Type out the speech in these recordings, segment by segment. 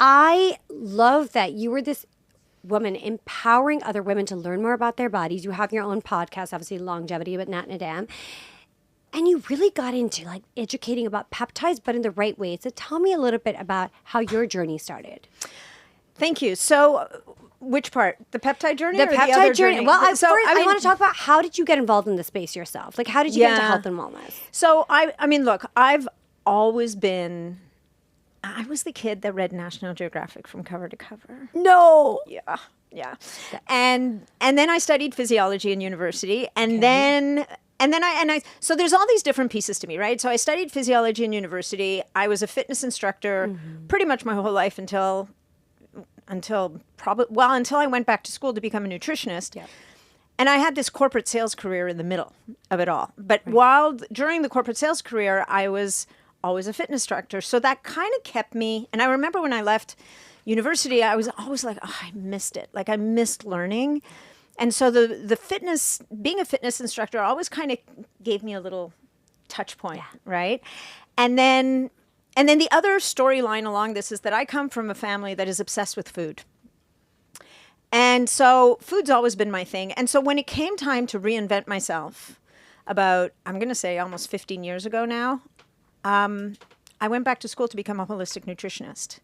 I love that you were this woman empowering other women to learn more about their bodies. You have your own podcast, obviously Longevity with Nathalie Niddam. And you really got into like educating about peptides, but in the right way. So tell me a little bit about how your journey started. Thank you. So which part? The peptide journey The or peptide the other journey. Well, I mean, want to talk about how did you get involved in the space yourself? Like, how did you get into health and wellness? So I mean, look, I've always been, I was the kid that read National Geographic from cover to cover. No. Yeah. And then I studied physiology in university, and then I so there's all these different pieces to me, right? So I studied physiology in university. I was a fitness instructor pretty much my whole life until I went back to school to become a nutritionist. Yep. And I had this corporate sales career in the middle of it all. But during the corporate sales career, I was always a fitness instructor. So that kind of kept me. And I remember when I left university, I was always like, oh, I missed it. Like I missed learning. And so the fitness, being a fitness instructor always kind of gave me a little touch point, right? And then the other storyline along this is that I come from a family that is obsessed with food. And so food's always been my thing. And so when it came time to reinvent myself about, I'm going to say almost 15 years ago now, I went back to school to become a holistic nutritionist.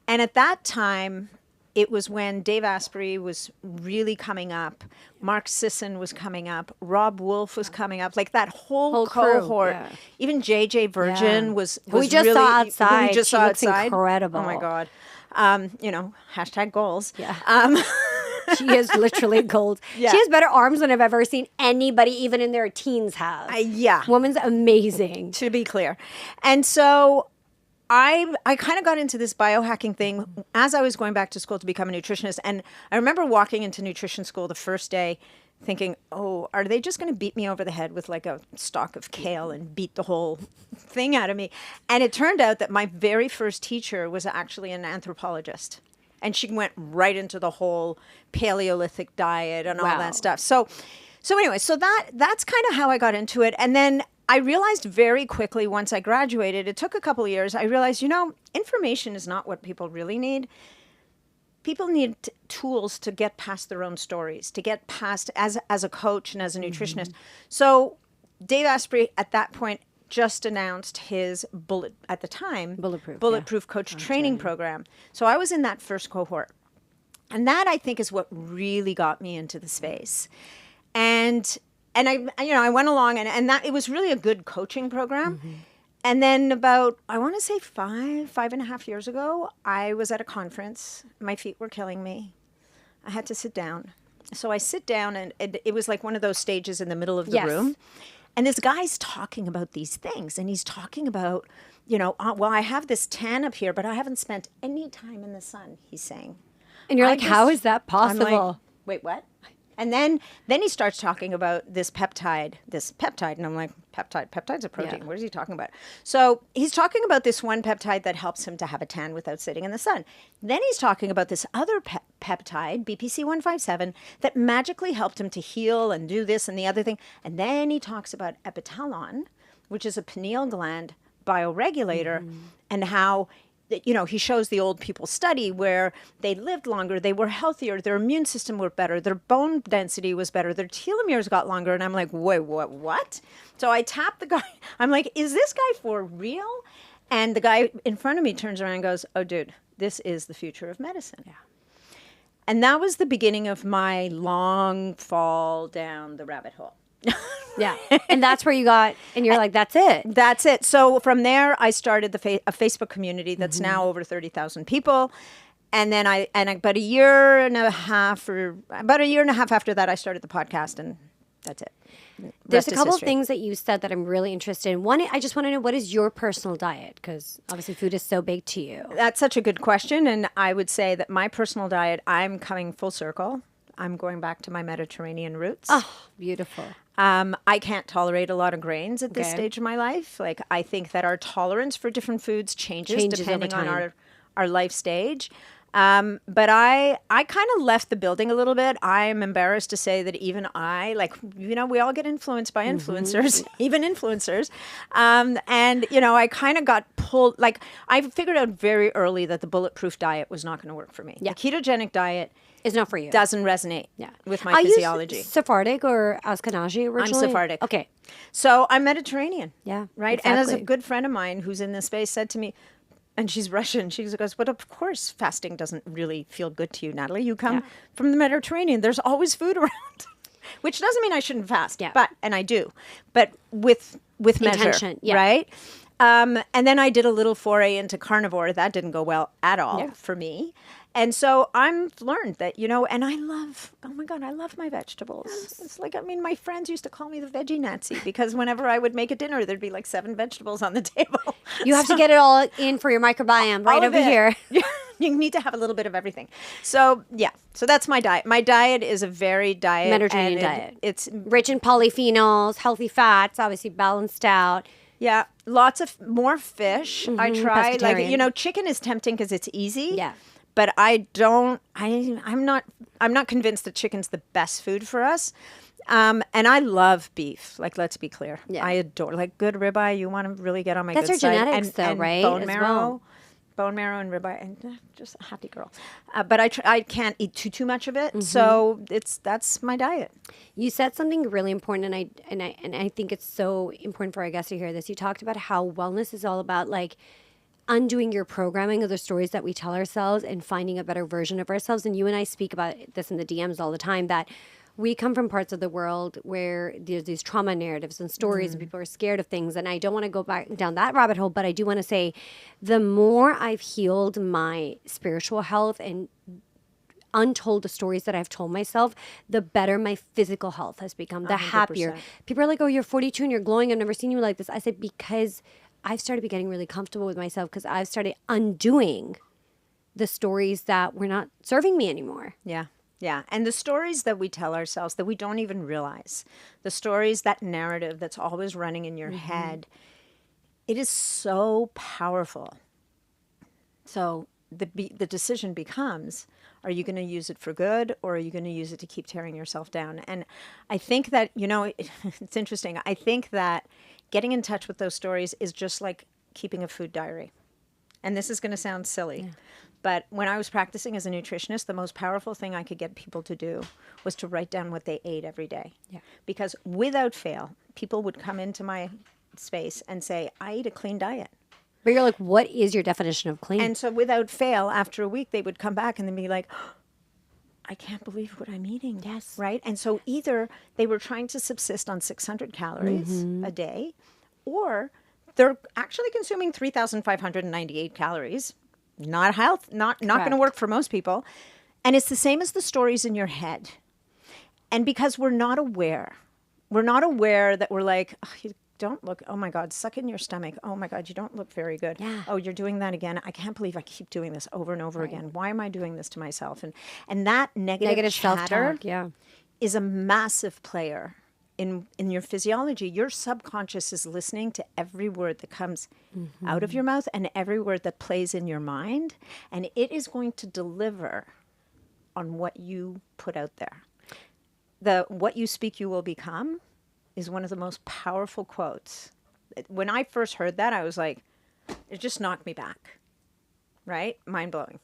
And at that time, it was when Dave Asprey was really coming up. Mark Sisson was coming up. Rob Wolf was coming up. Like that whole cohort. Yeah. Even JJ Virgin was we just really, saw outside. We just she saw looks outside. incredible. Oh my God. Hashtag goals. Yeah. She is literally gold. Yeah. She has better arms than I've ever seen anybody, even in their teens, have. Woman's amazing. To be clear. And so I kind of got into this biohacking thing as I was going back to school to become a nutritionist. And I remember walking into nutrition school the first day thinking, oh, are they just going to beat me over the head with like a stalk of kale and beat the whole thing out of me? And it turned out that my very first teacher was actually an anthropologist. And she went right into the whole Paleolithic diet and all that stuff. So anyway, that's kind of how I got into it. And then I realized very quickly once I graduated, it took a couple of years, I realized, information is not what people really need. People need tools to get past their own stories, to get past as a coach and as a nutritionist. So Dave Asprey at that point just announced his Bulletproof Coach Training Program. So I was in that first cohort. And that I think is what really got me into the space. And I went along and that it was really a good coaching program. And then about, I want to say 5.5 years ago, I was at a conference. My feet were killing me. I had to sit down. So I sit down and it was like one of those stages in the middle of the room. And this guy's talking about these things. And he's talking about, well, I have this tan up here, but I haven't spent any time in the sun, he's saying. And you're like, how is that possible? I'm like, wait, what? And then he starts talking about this peptide, and I'm like, peptide's a protein. Yeah. What is he talking about? So he's talking about this one peptide that helps him to have a tan without sitting in the sun. Then he's talking about this other peptide, BPC-157, that magically helped him to heal and do this and the other thing. And then he talks about epitalon, which is a pineal gland bioregulator, and how he shows the old people study where they lived longer, they were healthier, their immune system were better, their bone density was better, their telomeres got longer. And I'm like, wait, what? So I tap the guy. I'm like, is this guy for real? And the guy in front of me turns around and goes, oh, dude, this is the future of medicine. Yeah. And that was the beginning of my long fall down the rabbit hole. Yeah. And that's where you got, and you're like, that's it. That's it. So from there, I started a Facebook community that's now over 30,000 people. And then about a year and a half after that, I started the podcast, and that's it. There's a couple of things that you said that I'm really interested in. One, I just want to know, what is your personal diet? Because obviously food is so big to you. That's such a good question. And I would say that my personal diet, I'm coming full circle. I'm going back to my Mediterranean roots. Oh, beautiful. I can't tolerate a lot of grains at this stage of my life. Like, I think that our tolerance for different foods changes depending on our life stage. But I kind of left the building a little bit. I'm embarrassed to say that even I, like, we all get influenced by influencers, even influencers. And, I kind of got pulled, like, I figured out very early that the bulletproof diet was not going to work for me. Yeah. The ketogenic diet It's not for you. doesn't resonate with my Are physiology. you Sephardic or Ashkenazi originally? I'm Sephardic. Okay. So I'm Mediterranean. Yeah, Right. And as a exactly. good friend of mine who's in this space said to me, and she's Russian, she goes, but of course fasting doesn't really feel good to you, Nathalie. You come from the Mediterranean. There's always food around. Which doesn't mean I shouldn't fast. Yeah. And I do. But with measure. Intention, yeah. Right? And then I did a little foray into carnivore. That didn't go well at all for me. And so I've learned that, and I love my vegetables. It's like, my friends used to call me the veggie Nazi because whenever I would make a dinner, there'd be like 7 vegetables on the table. You have to get it all in for your microbiome right All of over it. here. You need to have a little bit of everything. So, so that's my diet. My diet is a very Mediterranean diet. It's Rich in polyphenols, healthy fats, obviously balanced out. Yeah, lots of more fish. I try, pescatarian. chicken is tempting because it's easy. Yeah. But I'm not convinced that chicken's the best food for us. And I love beef. Like, let's be clear. Yeah. I adore, like, good ribeye. You want to really get on my That's good our side. genetics, though, and right, Bone as marrow. well. Bone marrow and ribeye, and just a happy girl. But I can't eat too much of it. So that's my diet. You said something really important, and I think it's so important for our guests to hear this. You talked about how wellness is all about, like, undoing your programming of the stories that we tell ourselves and finding a better version of ourselves. And you and I speak about this in the DMs all the time, that we come from parts of the world where there's these trauma narratives and stories and people are scared of things. And I don't want to go back down that rabbit hole, but I do want to say the more I've healed my spiritual health and untold the stories that I've told myself, the better my physical health has become, the 100%. happier. People are like, oh, you're 42 and you're glowing. I've never seen you like this. I said, because I've started getting really comfortable with myself, because I've started undoing the stories that were not serving me anymore. Yeah. Yeah. And the stories that we tell ourselves that we don't even realize, the stories, that narrative that's always running in your head, it is so powerful. So the decision becomes, are you going to use it for good, or are you going to use it to keep tearing yourself down? And I think that, it's interesting. I think that getting in touch with those stories is just like keeping a food diary. And this is going to sound silly, but when I was practicing as a nutritionist, the most powerful thing I could get people to do was to write down what they ate every day. Yeah. Because without fail, people would come into my space and say, I eat a clean diet. But you're like, what is your definition of clean? And so without fail, after a week, they would come back and they'd be like, oh, I can't believe what I'm eating. Yes. Right? And so either they were trying to subsist on 600 calories a day, or they're actually consuming 3,598 calories. Not health, not going to work for most people. And it's the same as the stories in your head. And because we're not aware that we're like, oh, you don't look, oh my God, suck in your stomach. Oh my God, you don't look very good. Yeah. Oh, you're doing that again. I can't believe I keep doing this over and over again. Why am I doing this to myself? And that negative chatter self-talk, is a massive player in your physiology. Your subconscious is listening to every word that comes out of your mouth and every word that plays in your mind, and it is going to deliver on what you put out there. What you speak, you will become is one of the most powerful quotes. When I first heard that, I was like, it just knocked me back, right? Mind-blowing.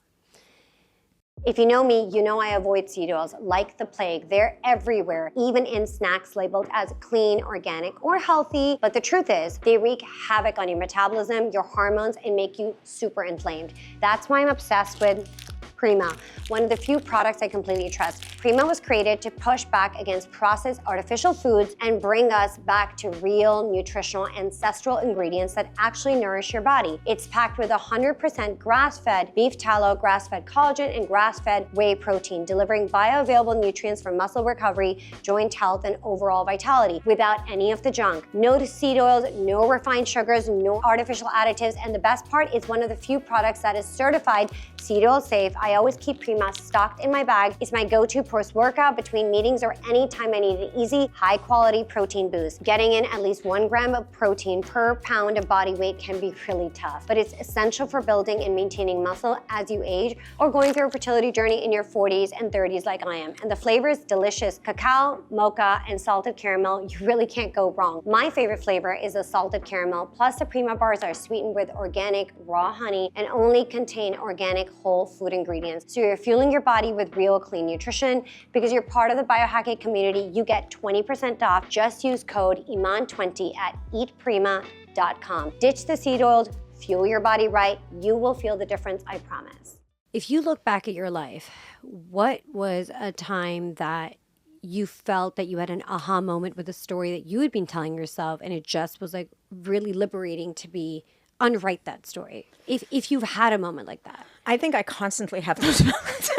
If you know me, you know I avoid seed oils like the plague. They're everywhere, even in snacks labeled as clean, organic, or healthy. But the truth is, they wreak havoc on your metabolism, your hormones, and make you super inflamed. That's why I'm obsessed with Prima, one of the few products I completely trust. Prima was created to push back against processed artificial foods and bring us back to real, nutritional, ancestral ingredients that actually nourish your body. It's packed with 100% grass-fed beef tallow, grass-fed collagen, and grass-fed whey protein, delivering bioavailable nutrients for muscle recovery, joint health, and overall vitality without any of the junk. No seed oils, no refined sugars, no artificial additives, and the best part is one of the few products that is certified seed oil safe. I always keep Prima stocked in my bag. It's my go-to post-workout, between meetings, or anytime I need an easy, high-quality protein boost. Getting in at least 1 gram of protein per pound of body weight can be really tough, but it's essential for building and maintaining muscle as you age or going through a fertility journey in your 40s and 30s like I am. And the flavor is delicious. Cacao, mocha, and salted caramel. You really can't go wrong. My favorite flavor is the salted caramel, plus the Prima bars are sweetened with organic raw honey and only contain organic whole food ingredients. So you're fueling your body with real clean nutrition. Because you're part of the Biohack-It community, you get 20% off. Just use code IMAN20 at eatprima.com. Ditch the seed oil, fuel your body right. You will feel the difference, I promise. If you look back at your life, what was a time that you felt that you had an aha moment with a story that you had been telling yourself, and it just was like really liberating to be unwrite that story? If you've had a moment like that. I think I constantly have those moments.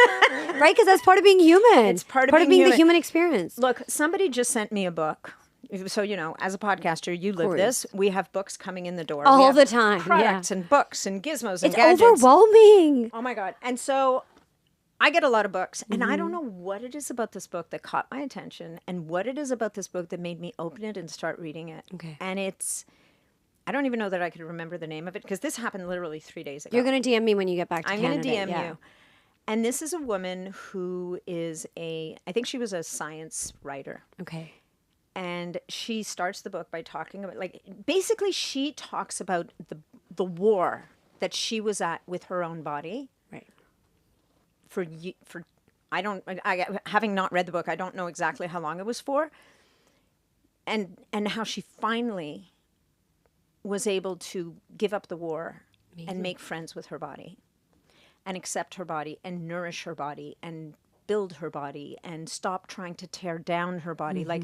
Right? Because that's part of being human. It's part of being the human experience. Look, somebody just sent me a book. So, as a podcaster, you live this. We have books coming in the door. All the time. Products and books and gizmos and it's gadgets. Overwhelming. Oh, my God. And so I get a lot of books. And I don't know what it is about this book that caught my attention and what it is about this book that made me open it and start reading it. Okay. And I don't even know that I could remember the name of it because this happened literally 3 days ago. You're going to DM me when you get back to Canada. I'm going to DM you. And this is a woman who is I think she was a science writer. Okay. And she starts the book by talking about, basically she talks about the war that she was at with her own body. Right. Having not read the book, I don't know exactly how long it was for. And how she finally was able to give up the war and make friends with her body and accept her body and nourish her body and build her body and stop trying to tear down her body. Like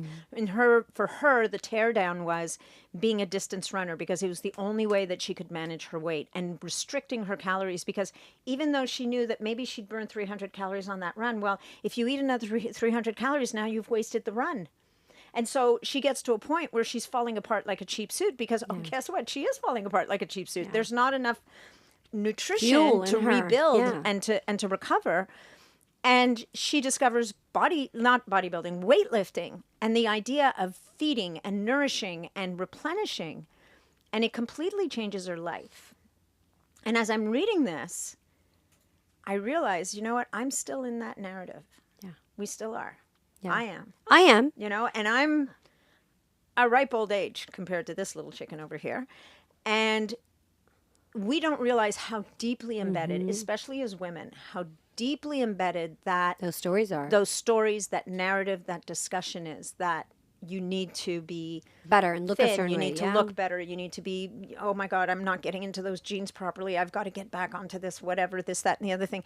for her, the tear down was being a distance runner because it was the only way that she could manage her weight and restricting her calories, because even though she knew that maybe she'd burn 300 calories on that run, well, if you eat another 300 calories, now you've wasted the run. And so she gets to a point where she's falling apart like a cheap suit because, guess what? She is falling apart like a cheap suit. Yeah. There's not enough nutrition to rebuild and to recover. And she discovers not bodybuilding, weightlifting, and the idea of feeding and nourishing and replenishing. And it completely changes her life. And as I'm reading this, I realize, you know what? I'm still in that narrative. Yeah. We still are. Yeah. I am. And I'm a ripe old age compared to this little chicken over here. And we don't realize how deeply embedded, especially as women, how deeply embedded that those stories are. Those stories, that narrative, that discussion is that you need to be better and look thin, a certain you way. need to look better. You need to be, oh my God, I'm not getting into those jeans properly. I've got to get back onto this, whatever, this, that, and the other thing.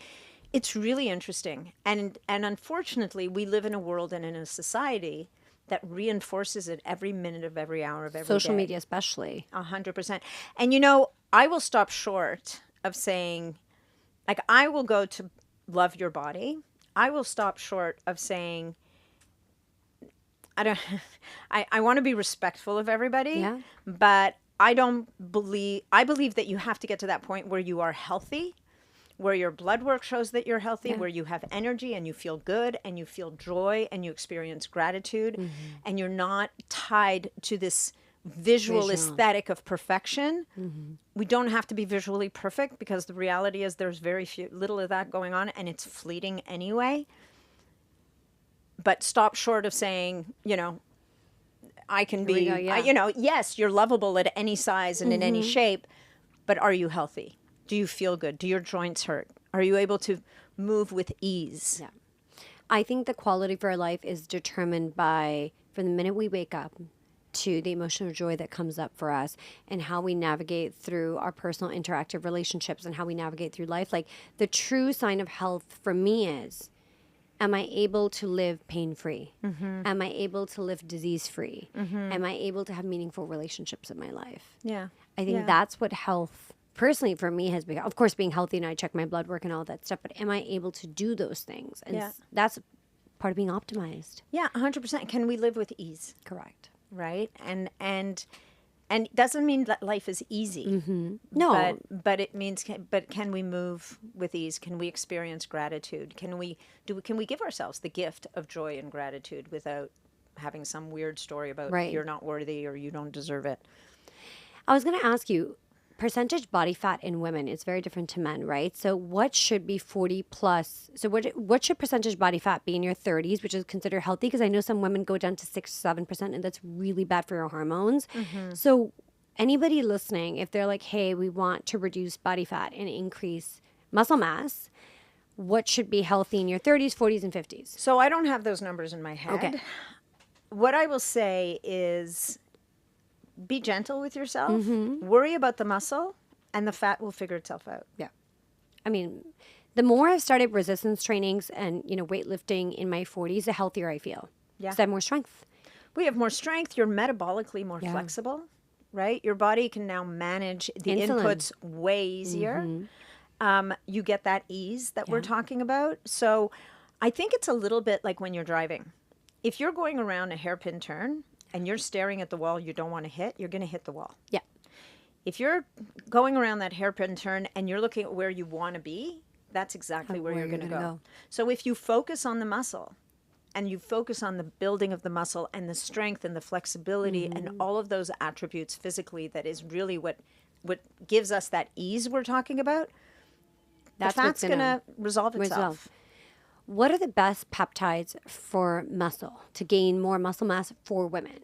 It's really interesting. And unfortunately, we live in a world and in a society that reinforces it every minute of every hour of every day. Social media especially. 100%. And I will stop short of saying, I will go to love your body. I will stop short of saying, I want to be respectful of everybody, but I believe that you have to get to that point where you are healthy, where your blood work shows that you're healthy, where you have energy and you feel good and you feel joy and you experience gratitude and you're not tied to this visual aesthetic of perfection. We don't have to be visually perfect because the reality is there's little of that going on and it's fleeting anyway. But stop short of saying, I can be, yes, you're lovable at any size and in any shape, but are you healthy? Do you feel good? Do your joints hurt? Are you able to move with ease? Yeah. I think the quality of our life is determined by, from the minute we wake up to the emotional joy that comes up for us and how we navigate through our personal interactive relationships and how we navigate through life. Like the true sign of health for me is, am I able to live pain-free? Am I able to live disease-free? Am I able to have meaningful relationships in my life? Yeah. I think that's what health personally for me has become. Of course, being healthy and I check my blood work and all that stuff, but am I able to do those things? And that's part of being optimized. Yeah, 100%. Can we live with ease? Correct. Right? And And it doesn't mean that life is easy. No. But it means, but can we move with ease? Can we experience gratitude? Can we give ourselves the gift of joy and gratitude without having some weird story about Right. you're not worthy or you don't deserve it? I was going to ask you, percentage body fat in women is very different to men, right? So what should be 40 plus? So what should percentage body fat be in your 30s, which is considered healthy? Because I know some women go down to 6-7%, and that's really bad for your hormones. So anybody listening, if they're like, hey, we want to reduce body fat and increase muscle mass, what should be healthy in your 30s, 40s, and 50s? So I don't have those numbers in my head. Okay. What I will say is be gentle with yourself, worry about the muscle, and the fat will figure itself out. Yeah. I mean, the more I've started resistance trainings and, weightlifting in my 40s, the healthier I feel. Yeah. 'Cause I have more strength. We have more strength. You're metabolically more Yeah. flexible, right? Your body can now manage the Insulin. inputs way easier. You get that ease that we're talking about. So I think it's a little bit like when you're driving. If you're going around a hairpin turn and you're staring at the wall you don't want to hit, you're going to hit the wall. Yeah. If you're going around that hairpin turn and you're looking at where you want to be, that's exactly where you're going to go. So if you focus on the muscle and you focus on the building of the muscle and the strength and the flexibility and all of those attributes physically, that is really what gives us that ease we're talking about, That's the fat's what's going to resolve itself. What are the best peptides for muscle to gain more muscle mass for women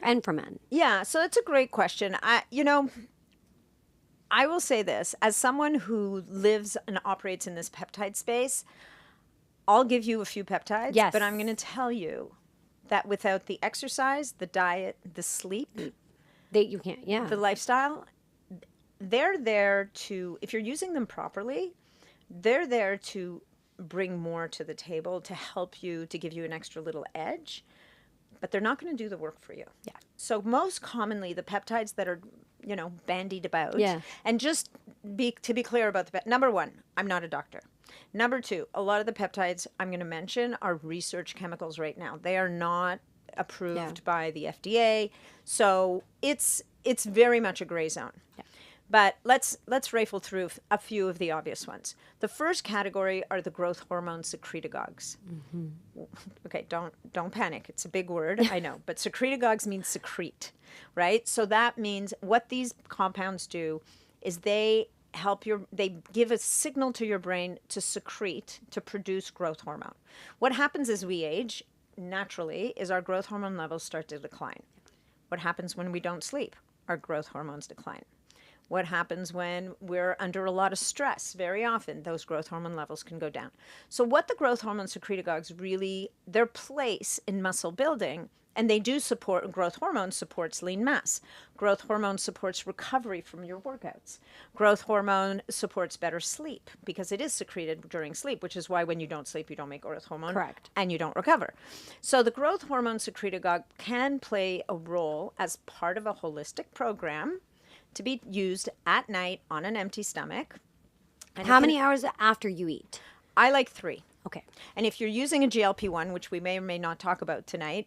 and for men? Yeah, so that's a great question. I will say this, as someone who lives and operates in this peptide space, I'll give you a few peptides, Yes. but I'm going to tell you that without the exercise, the diet, the sleep, You can't, yeah. the lifestyle, they're there to, if you're using them properly, they're there to bring more to the table, to help you, to give you an extra little edge, but they're not going to do the work for you. Yeah. So most commonly, the peptides that are, bandied about, Yeah. and just to be clear about number one, I'm not a doctor. Number two, a lot of the peptides I'm going to mention are research chemicals right now. They are not approved by the FDA. So it's very much a gray zone. Yeah. But let's rifle through a few of the obvious ones. The first category are the growth hormone secretagogues. Okay, don't panic. It's a big word, I know, but secretagogues means secrete, right? So that means what these compounds do is they give a signal to your brain to secrete, to produce growth hormone. What happens as we age, naturally, is our growth hormone levels start to decline. What happens when we don't sleep? Our growth hormones decline. What happens when we're under a lot of stress? Very often, those growth hormone levels can go down. So what the growth hormone secretagogues really, their place in muscle building, and they do support, growth hormone supports lean mass. Growth hormone supports recovery from your workouts. Growth hormone supports better sleep because it is secreted during sleep, which is why when you don't sleep, you don't make growth hormone. Correct. And you don't recover. So the growth hormone secretagogue can play a role as part of a holistic program to be used at night on an empty stomach. And How many hours after you eat? I like 3. Okay. And if you're using a GLP-1, which we may or may not talk about today,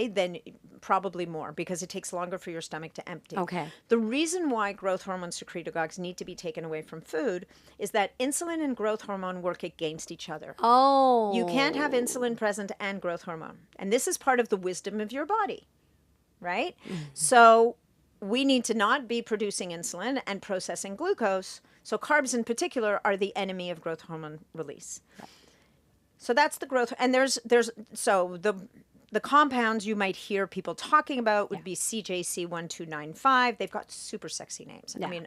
then probably more because it takes longer for your stomach to empty. Okay. The reason why growth hormone secretagogues need to be taken away from food is that insulin and growth hormone work against each other. Oh. You can't have insulin present and growth hormone. And this is part of the wisdom of your body, right? So we need to not be producing insulin and processing glucose. So carbs in particular are the enemy of growth hormone release. Right. So that's the growth. And so the compounds you might hear people talking about would be CJC1295. They've got super sexy names. Yeah. I mean,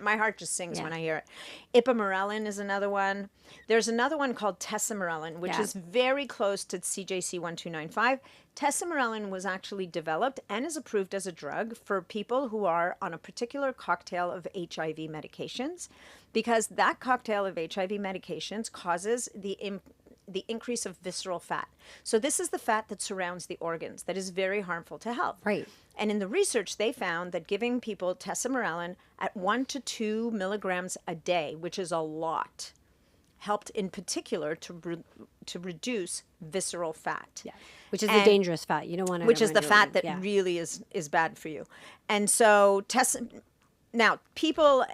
my heart just sings when I hear it. Ipamorelin is another one. There's another one called tesamorelin, which is very close to CJC1295. Tesamorelin was actually developed and is approved as a drug for people who are on a particular cocktail of HIV medications, because that cocktail of HIV medications causes the increase of visceral fat. So this is the fat that surrounds the organs that is very harmful to health. Right. And in the research, they found that giving people tesamorelin at 1 to 2 milligrams a day, which is a lot, helped in particular to reduce visceral fat. Yeah. Which is the dangerous fat. You don't want to. Which is the fat that really is bad for you. And so now people,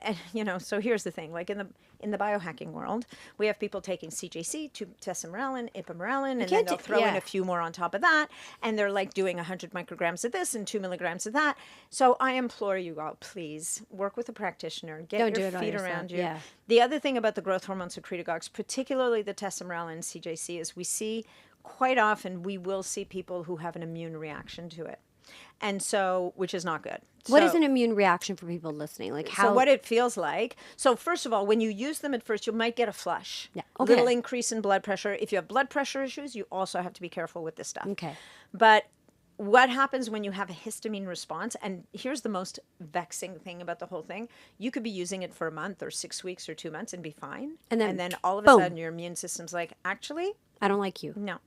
so here's the thing, like in the biohacking world, we have people taking CJC, tesamorelin, ipamorelin, and then they'll throw in a few more on top of that. And they're like doing 100 micrograms of this and 2 milligrams of that. So I implore you all, please work with a practitioner, get your feet around you. Yeah. The other thing about the growth hormone secretagogues, particularly the tesamorelin and CJC, is we see quite often, we will see people who have an immune reaction to it. And so, which is not good. What is an immune reaction for people listening? Like how? So what it feels like. So first of all, when you use them at first, you might get a flush. Yeah. Okay. Little increase in blood pressure. If you have blood pressure issues, you also have to be careful with this stuff. Okay. But what happens when you have a histamine response? And here's the most vexing thing about the whole thing. You could be using it for a month or 6 weeks or 2 months and be fine. And then all of a sudden your immune system's like, actually, I don't like you. No.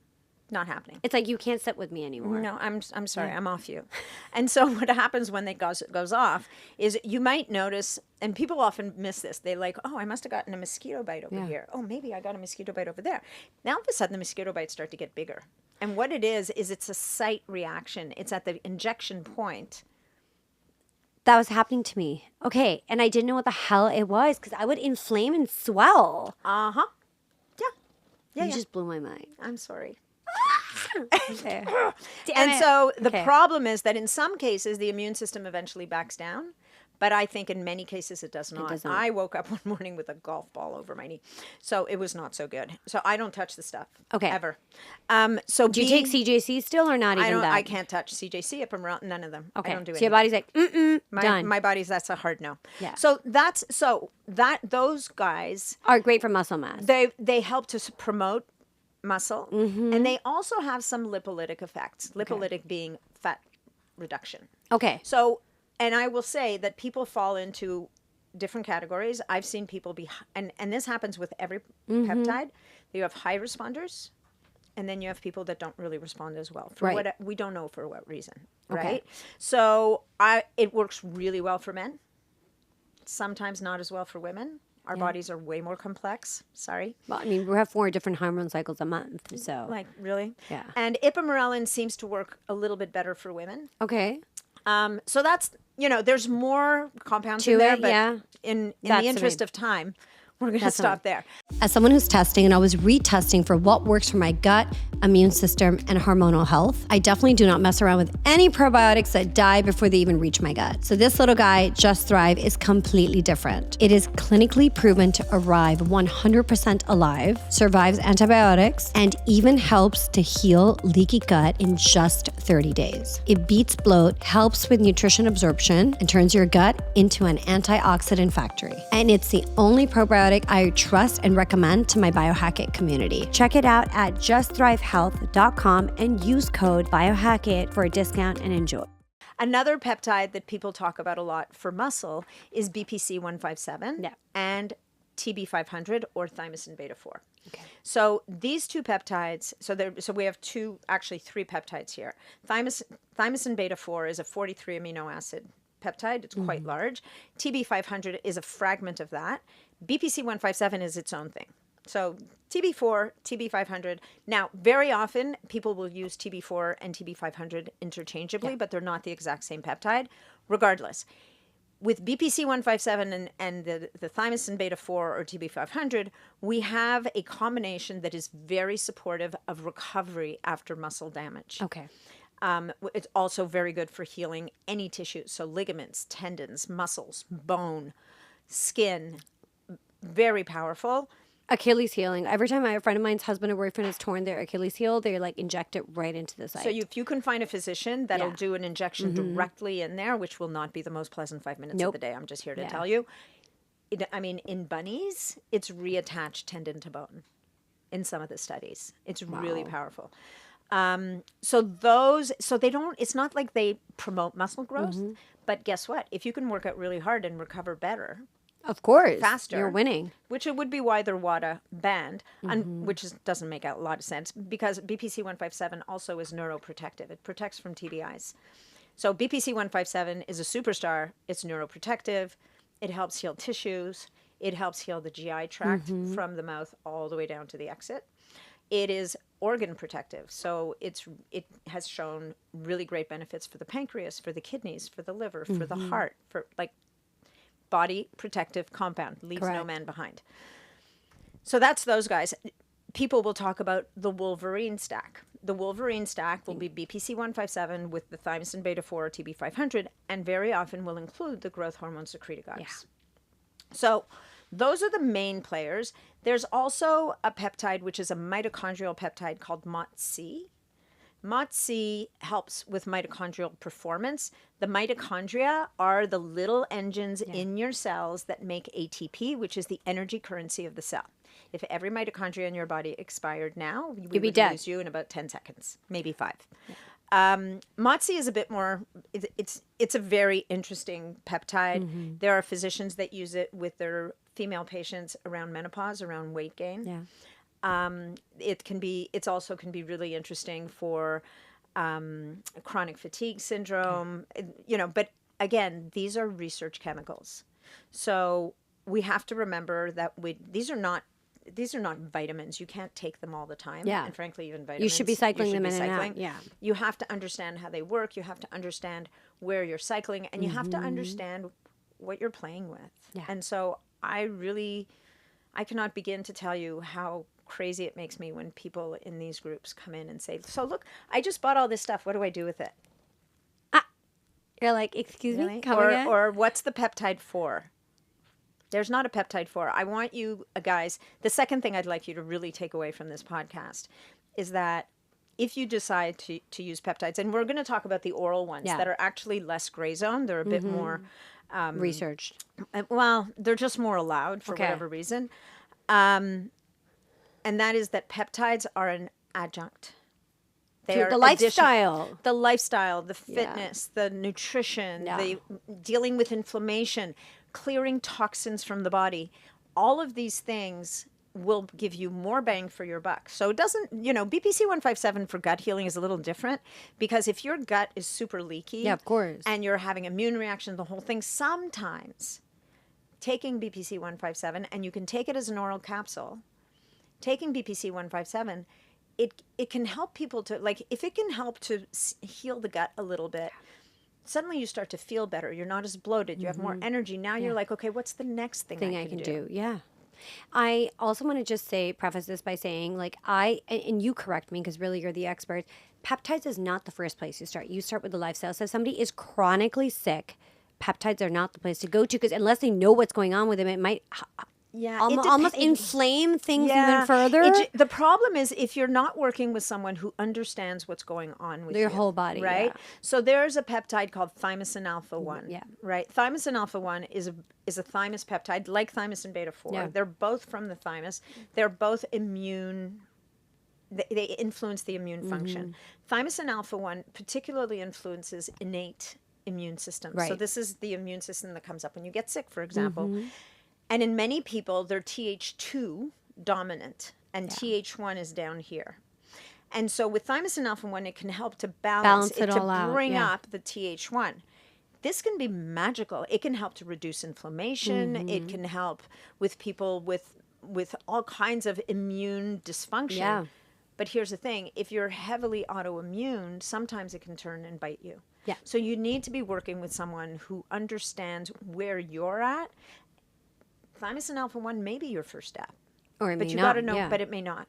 Not happening. It's like you can't sit with me anymore. No, I'm sorry, I'm off you. And so what happens when it goes off is you might notice, and people often miss this. They're like, oh, I must have gotten a mosquito bite over here. Oh, maybe I got a mosquito bite over there. Now all of a sudden the mosquito bites start to get bigger. And what it is it's a site reaction. It's at the injection point. That was happening to me. Okay, and I didn't know what the hell it was because I would inflame and swell. Uh-huh. Yeah. You just blew my mind. I'm sorry. Okay. And so the problem is that in some cases the immune system eventually backs down, but I think in many cases it does not. I woke up one morning with a golf ball over my knee, so it was not so good. So I don't touch the stuff. Ever. So do you take CJC still or not even that? I can't touch CJC, ipamorelin, none of them. Okay. I don't do so your body's like, done. My body's, that's a hard no. Yeah. So those guys are great for muscle mass. They help to promote muscle, and they also have some lipolytic effects. Lipolytic being fat reduction. Okay. So, and I will say that people fall into different categories. I've seen people and this happens with every peptide. You have high responders, and then you have people that don't really respond as well. We don't know for what reason, right? So it works really well for men. Sometimes not as well for women. Our bodies are way more complex. Sorry. Well, I mean, we have 4 different hormone cycles a month, so. Like, really? Yeah. And ipamorelin seems to work a little bit better for women. Okay. So that's, there's more compounds in there, but in the interest of time, we're going to stop there. As someone who's testing and always retesting for what works for my gut, immune system, and hormonal health, I definitely do not mess around with any probiotics that die before they even reach my gut. So this little guy, Just Thrive, is completely different. It is clinically proven to arrive 100% alive, survives antibiotics, and even helps to heal leaky gut in just 30 days. It beats bloat, helps with nutrition absorption, and turns your gut into an antioxidant factory. And it's the only probiotic I trust and recommend to my Biohack-It community. Check it out at justthrivehealth.com and use code Biohack-It for a discount and enjoy. Another peptide that people talk about a lot for muscle is BPC 157 and TB500 or thymosin beta 4. Okay. So these two peptides, so we have three peptides here. Thymosin beta 4 is a 43 amino acid peptide. It's quite large. TB500 is a fragment of that. BPC 157 is its own thing. So TB4, TB500. Now, very often people will use TB4 and TB500 interchangeably, but they're not the exact same peptide. Regardless, with BPC 157 and the thymosin beta 4 or TB500, we have a combination that is very supportive of recovery after muscle damage. Okay. It's also very good for healing any tissue. So ligaments, tendons, muscles, bone, skin, very powerful. Achilles healing. Every time a friend of mine's husband or boyfriend is torn their Achilles heel, they like inject it right into the site. So if you can find a physician that'll do an injection directly in there, which will not be the most pleasant 5 minutes of the day, I'm just here to tell you. In bunnies, it's reattached tendon to bone in some of the studies. It's really powerful. So they don't, it's not like they promote muscle growth, but guess what? If you can work out really hard and recover better, of course, faster, you're winning. Which it would be why they're WADA banned, doesn't make a lot of sense because BPC 157 also is neuroprotective. It protects from TBIs. So BPC 157 is a superstar. It's neuroprotective. It helps heal tissues. It helps heal the GI tract from the mouth all the way down to the exit. It is organ protective, so it has shown really great benefits for the pancreas, for the kidneys, for the liver, for the heart, for like body protective compound, leaves no man behind. So that's those guys. People will talk about the Wolverine stack. The Wolverine stack will be BPC 157 with the thymosin beta 4 or TB 500, and very often will include the growth hormone secretagogues. Yeah. So those are the main players. There's also a peptide, which is a mitochondrial peptide called MOTS-C. MOTS-C helps with mitochondrial performance. The mitochondria are the little engines in your cells that make ATP, which is the energy currency of the cell. If every mitochondria in your body expired now, we would lose you in about 10 seconds, maybe 5. Yeah. MOTS-C is a bit more, it's a very interesting peptide. There are physicians that use it with their female patients around menopause, around weight gain. Yeah. It also can be really interesting for chronic fatigue syndrome, but again, these are research chemicals. So we have to remember that these are not vitamins. You can't take them all the time. Yeah. And frankly, even vitamins. You should be cycling them in and out. Yeah. You have to understand how they work. You have to understand where you're cycling, and you have to understand what you're playing with. Yeah. And so I cannot begin to tell you how crazy it makes me when people in these groups come in and say, so look, I just bought all this stuff. What do I do with it? You're like, excuse me? Or what's the peptide for? There's not a peptide for. I want you guys, the second thing I'd like you to really take away from this podcast is that if you decide to use peptides, and we're going to talk about the oral ones that are actually less gray zone, they're a bit more researched. Well, they're just more allowed for whatever reason. And that is that peptides are an adjunct. They are the lifestyle. The lifestyle, the fitness, the nutrition, the dealing with inflammation, clearing toxins from the body. All of these things will give you more bang for your buck. So it doesn't, BPC 157 for gut healing is a little different, because if your gut is super leaky, of course, and you're having immune reaction, the whole thing, sometimes taking BPC 157, and you can take it as an oral capsule, taking BPC 157, it can help people to, like, if it can help to heal the gut a little bit, suddenly you start to feel better. You're not as bloated. You have more energy. Now you're like, okay, what's the next thing I can do? Yeah. I also want to just preface this by saying, like, and you correct me because really you're the expert, peptides is not the first place you start. You start with the lifestyle. So if somebody is chronically sick, peptides are not the place to go to, because unless they know what's going on with them, it might almost inflame things even further. The problem is if you're not working with someone who understands what's going on with your whole body, right? Yeah. So there's a peptide called thymosin alpha 1, right? Thymosin alpha 1 is a thymus peptide, like thymosin beta 4. Yeah. They're both from the thymus. They're both immune. They influence the immune function. Thymosin alpha 1 particularly influences innate immune system. Right. So this is the immune system that comes up when you get sick, for example. And in many people, they're Th2 dominant, and Th1 is down here. And so with thymosin alpha 1, it can help to balance it to bring up the Th1. This can be magical. It can help to reduce inflammation. It can help with people with all kinds of immune dysfunction. Yeah. But here's the thing. If you're heavily autoimmune, sometimes it can turn and bite you. Yeah. So you need to be working with someone who understands where you're at. Thymosin alpha 1 may be your first step. Or it may not. But you got to know, but it may not.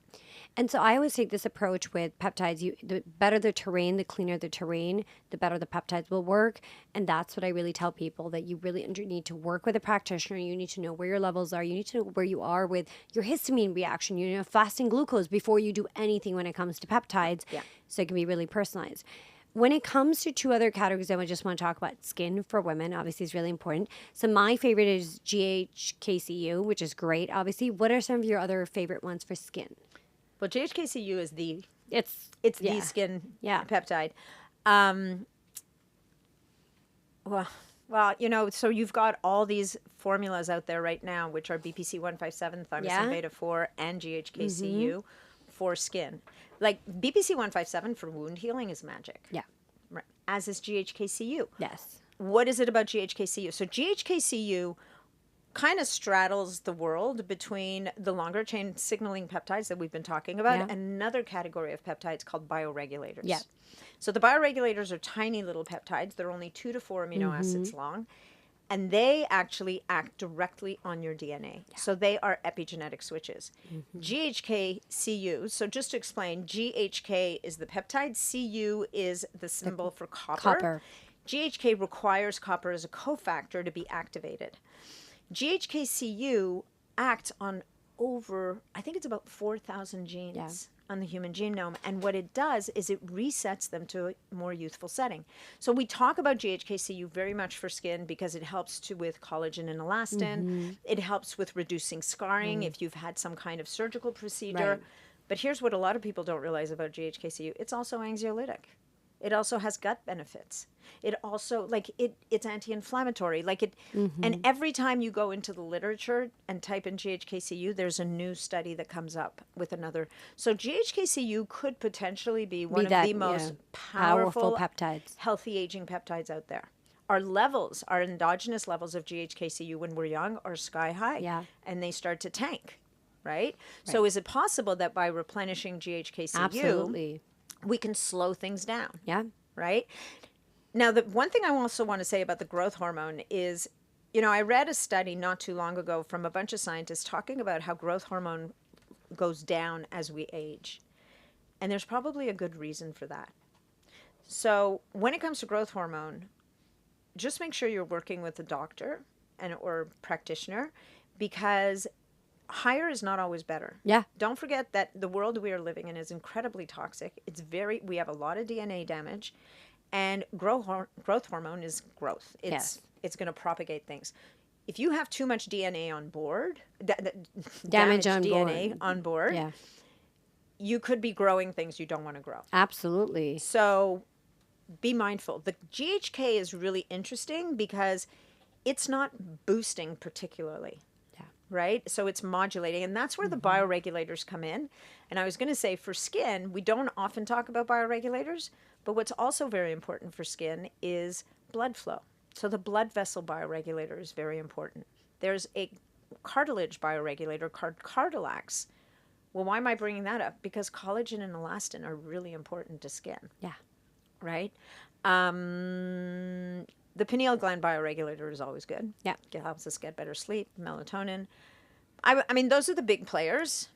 And so I always take this approach with peptides. The better the terrain, the cleaner the terrain, the better the peptides will work. And that's what I really tell people, that you really need to work with a practitioner. You need to know where your levels are. You need to know where you are with your histamine reaction, fasting glucose before you do anything when it comes to peptides. Yeah. So it can be really personalized. When it comes to two other categories, I just want to talk about skin for women. Obviously, is really important. So my favorite is GHKCU, which is great. Obviously, what are some of your other favorite ones for skin? Well, GHKCU is it's the skin peptide. Well, so you've got all these formulas out there right now, which are BPC 157, thymosin beta 4, and GHKCU for skin. Like BPC 157 for wound healing is magic. Yeah. Right. As is GHKCU. Yes. What is it about GHKCU? So GHKCU kind of straddles the world between the longer chain signaling peptides that we've been talking about Yeah. and another category of peptides called bioregulators. Yeah. So the bioregulators are tiny little peptides. They're only 2 to 4 amino acids long. And they actually act directly on your DNA. So they are epigenetic switches. GHK-Cu, so just to explain, GHK is the peptide, Cu is the symbol for copper. GHK requires copper as a cofactor to be activated. GHK-Cu acts on over, I think it's about 4,000 genes on the human genome. And what it does is it resets them to a more youthful setting. So we talk about GHK-Cu very much for skin because it helps with collagen and elastin. It helps with reducing scarring if you've had some kind of surgical procedure. Right. But here's what a lot of people don't realize about GHK-Cu. It's also anxiolytic. It also has gut benefits. It also, it's anti-inflammatory. And every time you go into the literature and type in GHK-Cu, there's a new study that comes up with another. So GHK-Cu could potentially be one of the most powerful peptides, healthy aging peptides out there. Our levels, our endogenous levels of GHK-Cu when we're young are sky high, and they start to tank, right? So is it possible that by replenishing GHK-Cu, we can slow things down? Yeah. Right? Now, the one thing I also want to say about the growth hormone is, I read a study not too long ago from a bunch of scientists talking about how growth hormone goes down as we age. And there's probably a good reason for that. So when it comes to growth hormone, just make sure you're working with a doctor or practitioner, because higher is not always better. Yeah. Don't forget that the world we are living in is incredibly toxic. We have a lot of DNA damage, and growth hormone is growth. It's going to propagate things. If you have too much DNA on board, damaged DNA on board, you could be growing things you don't want to grow. Absolutely. So be mindful. The GHK is really interesting because it's not boosting particularly. Right? So it's modulating, and that's where the bioregulators come in. And I was going to say, for skin, we don't often talk about bioregulators, but what's also very important for skin is blood flow. So the blood vessel bioregulator is very important. There's a cartilage bioregulator called cartilax. Well, why am I bringing that up? Because collagen and elastin are really important to skin. Yeah. Right? The pineal gland bioregulator is always good. Yeah. It helps us get better sleep, melatonin. I mean, those are the big players.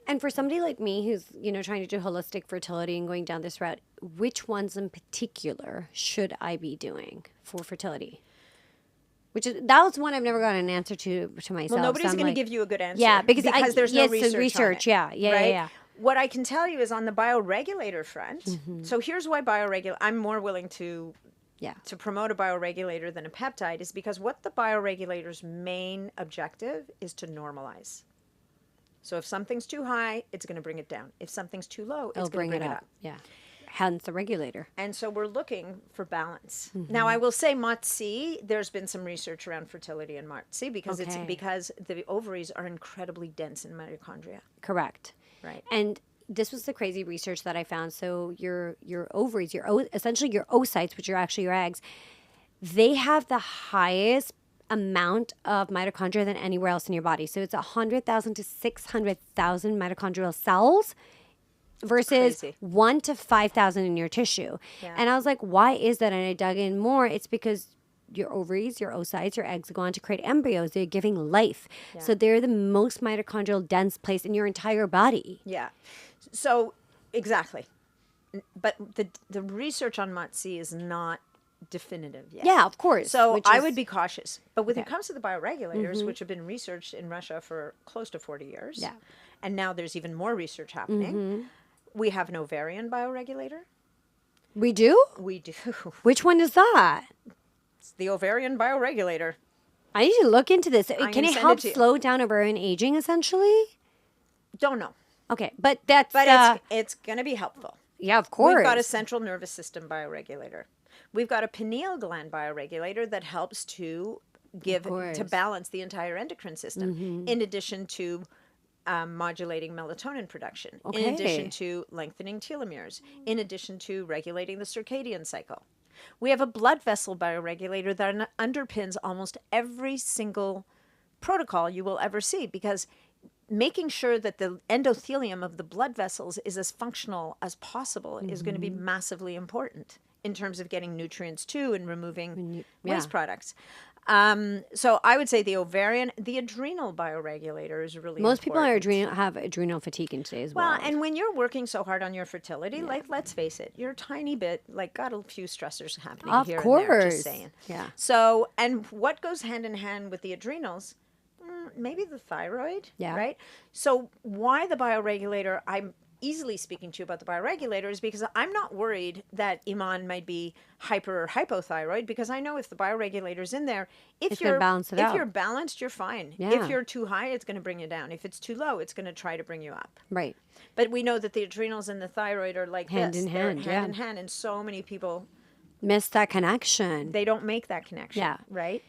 And for somebody like me who's, trying to do holistic fertility and going down this route, which ones in particular should I be doing for fertility? That was one I've never gotten an answer to myself. Well, nobody's going to give you a good answer. Yeah, because there's no research on it, Yeah. right? What I can tell you is on the bioregulator front. So here's why I'm more willing to promote a bioregulator than a peptide, is because what the bioregulator's main objective is to normalize. So if something's too high, it's going to bring it down. If something's too low, it's going to bring it up. Yeah. Hence the regulator. And so we're looking for balance. Now, I will say MOTS-C, there's been some research around fertility in MOTS-C because the ovaries are incredibly dense in mitochondria. Correct. Right. And this was the crazy research that I found. So your ovaries, essentially your oocytes, which are actually your eggs, they have the highest amount of mitochondria than anywhere else in your body. So it's 100,000 to 600,000 mitochondrial cells versus 1 to 5,000 in your tissue. Yeah. And I was like, why is that? And I dug in more. It's because your ovaries, your oocytes, your eggs go on to create embryos. They're giving life. Yeah. So they're the most mitochondrial dense place in your entire body. Yeah. So, exactly. But the research on MOTS-C is not definitive yet. Yeah, of course. So I would be cautious. But when it comes to the bioregulators, which have been researched in Russia for close to 40 years, and now there's even more research happening, we have an ovarian bioregulator. We do? We do. Which one is that? It's the ovarian bioregulator. I need to look into this. Can it help slow down ovarian aging, essentially? Don't know. Okay, but that's... But it's going to be helpful. Yeah, of course. We've got a central nervous system bioregulator. We've got a pineal gland bioregulator that helps to balance the entire endocrine system, in addition to modulating melatonin production, in addition to lengthening telomeres, in addition to regulating the circadian cycle. We have a blood vessel bioregulator that underpins almost every single protocol you will ever see, because making sure that the endothelium of the blood vessels is as functional as possible is going to be massively important in terms of getting nutrients to and removing waste products. So I would say the ovarian, the adrenal bioregulator is really Most people important. have adrenal fatigue in today's world. Well, and when you're working so hard on your fertility, like, let's face it, you're a tiny bit, like, got a few stressors happening Of here and there, course. just saying. Yeah. So, and what goes hand in hand with the adrenals? Maybe the thyroid, Yeah. right? So why the bioregulator? I'm easily speaking to you about the bioregulator is because I'm not worried that Iman might be hyper or hypothyroid, because I know if the bioregulator's in there, It's gonna balance it out. you're balanced, you're fine. Yeah. If you're too high, it's going to bring you down. If it's too low, it's going to try to bring you up. Right. But we know that the adrenals and the thyroid are like Hand this. in They're hand, hand yeah. in hand, and so many people, Miss that connection. they don't make that connection. Yeah. Right.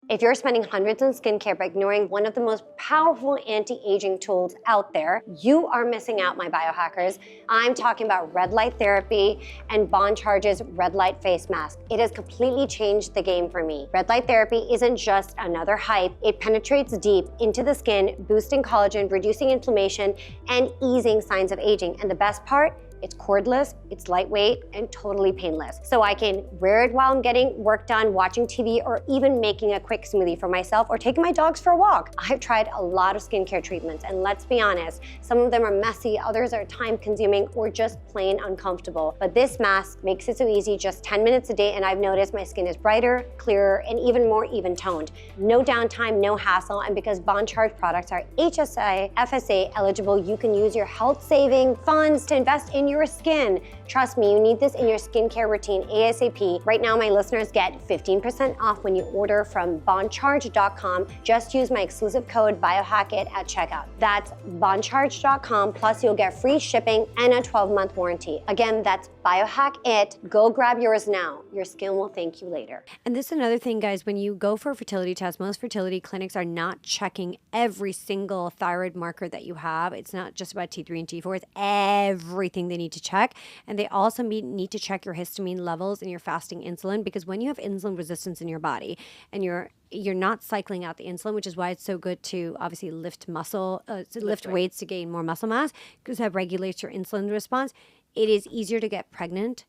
If you're spending hundreds on skincare but ignoring one of the most powerful anti-aging tools out there, you are missing out, my biohackers. I'm talking about red light therapy and Bond Charge's red light face mask. It has completely changed the game for me. Red light therapy isn't just another hype. It penetrates deep into the skin, boosting collagen, reducing inflammation, and easing signs of aging. And the best part, it's cordless, it's lightweight, and totally painless. So I can wear it while I'm getting work done, watching TV, or even making a quick smoothie for myself or taking my dogs for a walk. I've tried a lot of skincare treatments, and let's be honest, some of them are messy, others are time-consuming, or just plain uncomfortable. But this mask makes it so easy, just 10 minutes a day, and I've noticed my skin is brighter, clearer, and even more even-toned. No downtime, no hassle, and because Bond Charge products are HSA, FSA eligible, you can use your health-saving funds to invest in your skin. Trust me, you need this in your skincare routine ASAP. Right now, my listeners get 15% off when you order from bondcharge.com. Just use my exclusive code Biohack-It at checkout. That's bondcharge.com, plus you'll get free shipping and a 12-month warranty. Again, that's Biohack-It. Go grab yours now. Your skin will thank you later. And this is another thing, guys, when you go for a fertility test, most fertility clinics are not checking every single thyroid marker that you have. It's not just about T3 and T4, it's everything they need to check. And they also need to check your histamine levels and your fasting insulin, because when you have insulin resistance in your body and you're not cycling out the insulin, which is why it's so good to obviously lift muscle, lift weights to gain more muscle mass, because that regulates your insulin response. It is easier to get pregnant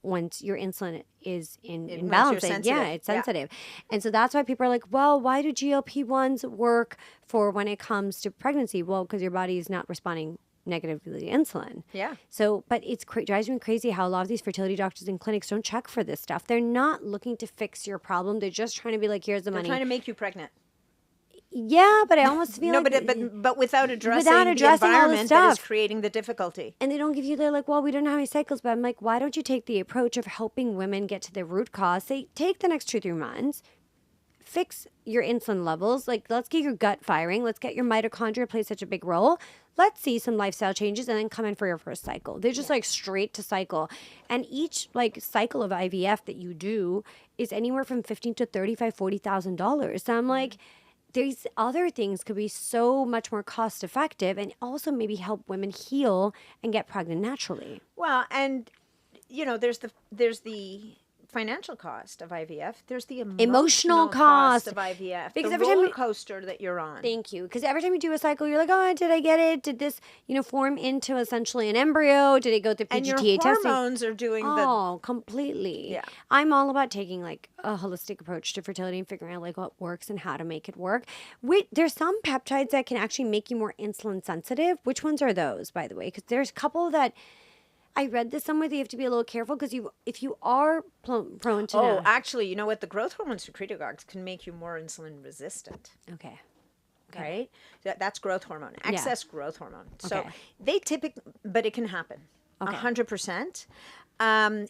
once your insulin is in balance. Yeah, it's sensitive. And so that's why people are like, well, why do GLP-1s work for when it comes to pregnancy? Well, because your body is not responding negatively to insulin. Yeah. So, but it drives me crazy how a lot of these fertility doctors and clinics don't check for this stuff. They're not looking to fix your problem. They're just trying to be like, here's the money. They're trying to make you pregnant. Yeah, but I almost feel like... but without addressing all the this environment that is stuff. creating the difficulty. And they don't give you, they're like, well, we don't know how many cycles, but I'm like, why don't you take the approach of helping women get to the root cause? Say, take the next 2-3 months, fix your insulin levels, like let's get your gut firing, let's get your mitochondria play such a big role, let's see some lifestyle changes, and then come in for your first cycle. They're just like straight to cycle. And each like cycle of IVF that you do is anywhere from $15,000 to $35,000, $40,000. So I'm like, these other things could be so much more cost effective and also maybe help women heal and get pregnant naturally. Well, and you know, there's the financial cost of IVF. There's the emotional cost of IVF. Because the every time roller coaster that you're on. Thank you. Because every time you do a cycle, you're like, oh, did I get it? Did this, form into essentially an embryo? Did it go through PGTA and your testing? hormones are doing completely. Yeah. I'm all about taking like a holistic approach to fertility and figuring out like what works and how to make it work. There's some peptides that can actually make you more insulin sensitive. Which ones are those, by the way? Because there's a couple that I read this somewhere that you have to be a little careful because if you are prone to... Oh, actually, you know what? The growth hormone secretagogues can make you more insulin resistant. Okay. Right? That's growth hormone. Excess growth hormone. So Okay. they typically... But it can happen. Okay. 100%.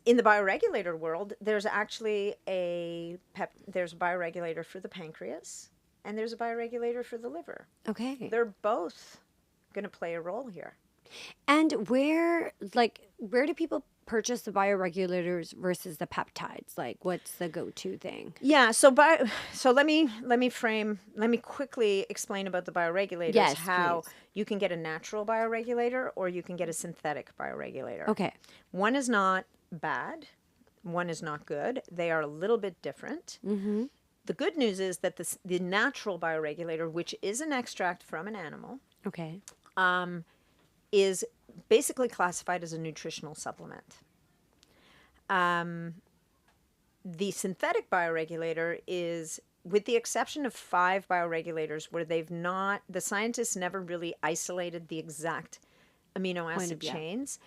In the bioregulator world, there's actually there's a bioregulator for the pancreas and there's a bioregulator for the liver. Okay. They're both going to play a role here. And where do people purchase the bioregulators versus the peptides? Like, what's the go-to thing? Yeah. So let me quickly explain about the bioregulators. Yes, how please. You can get a natural bioregulator or you can get a synthetic bioregulator. Okay. One is not bad. One is not good. They are a little bit different. Mm-hmm. the good news is that the natural bioregulator, which is an extract from an animal, Okay. is basically classified as a nutritional supplement. The synthetic bioregulator is, with the exception of 5 bioregulators where the scientists never really isolated the exact amino acid chains.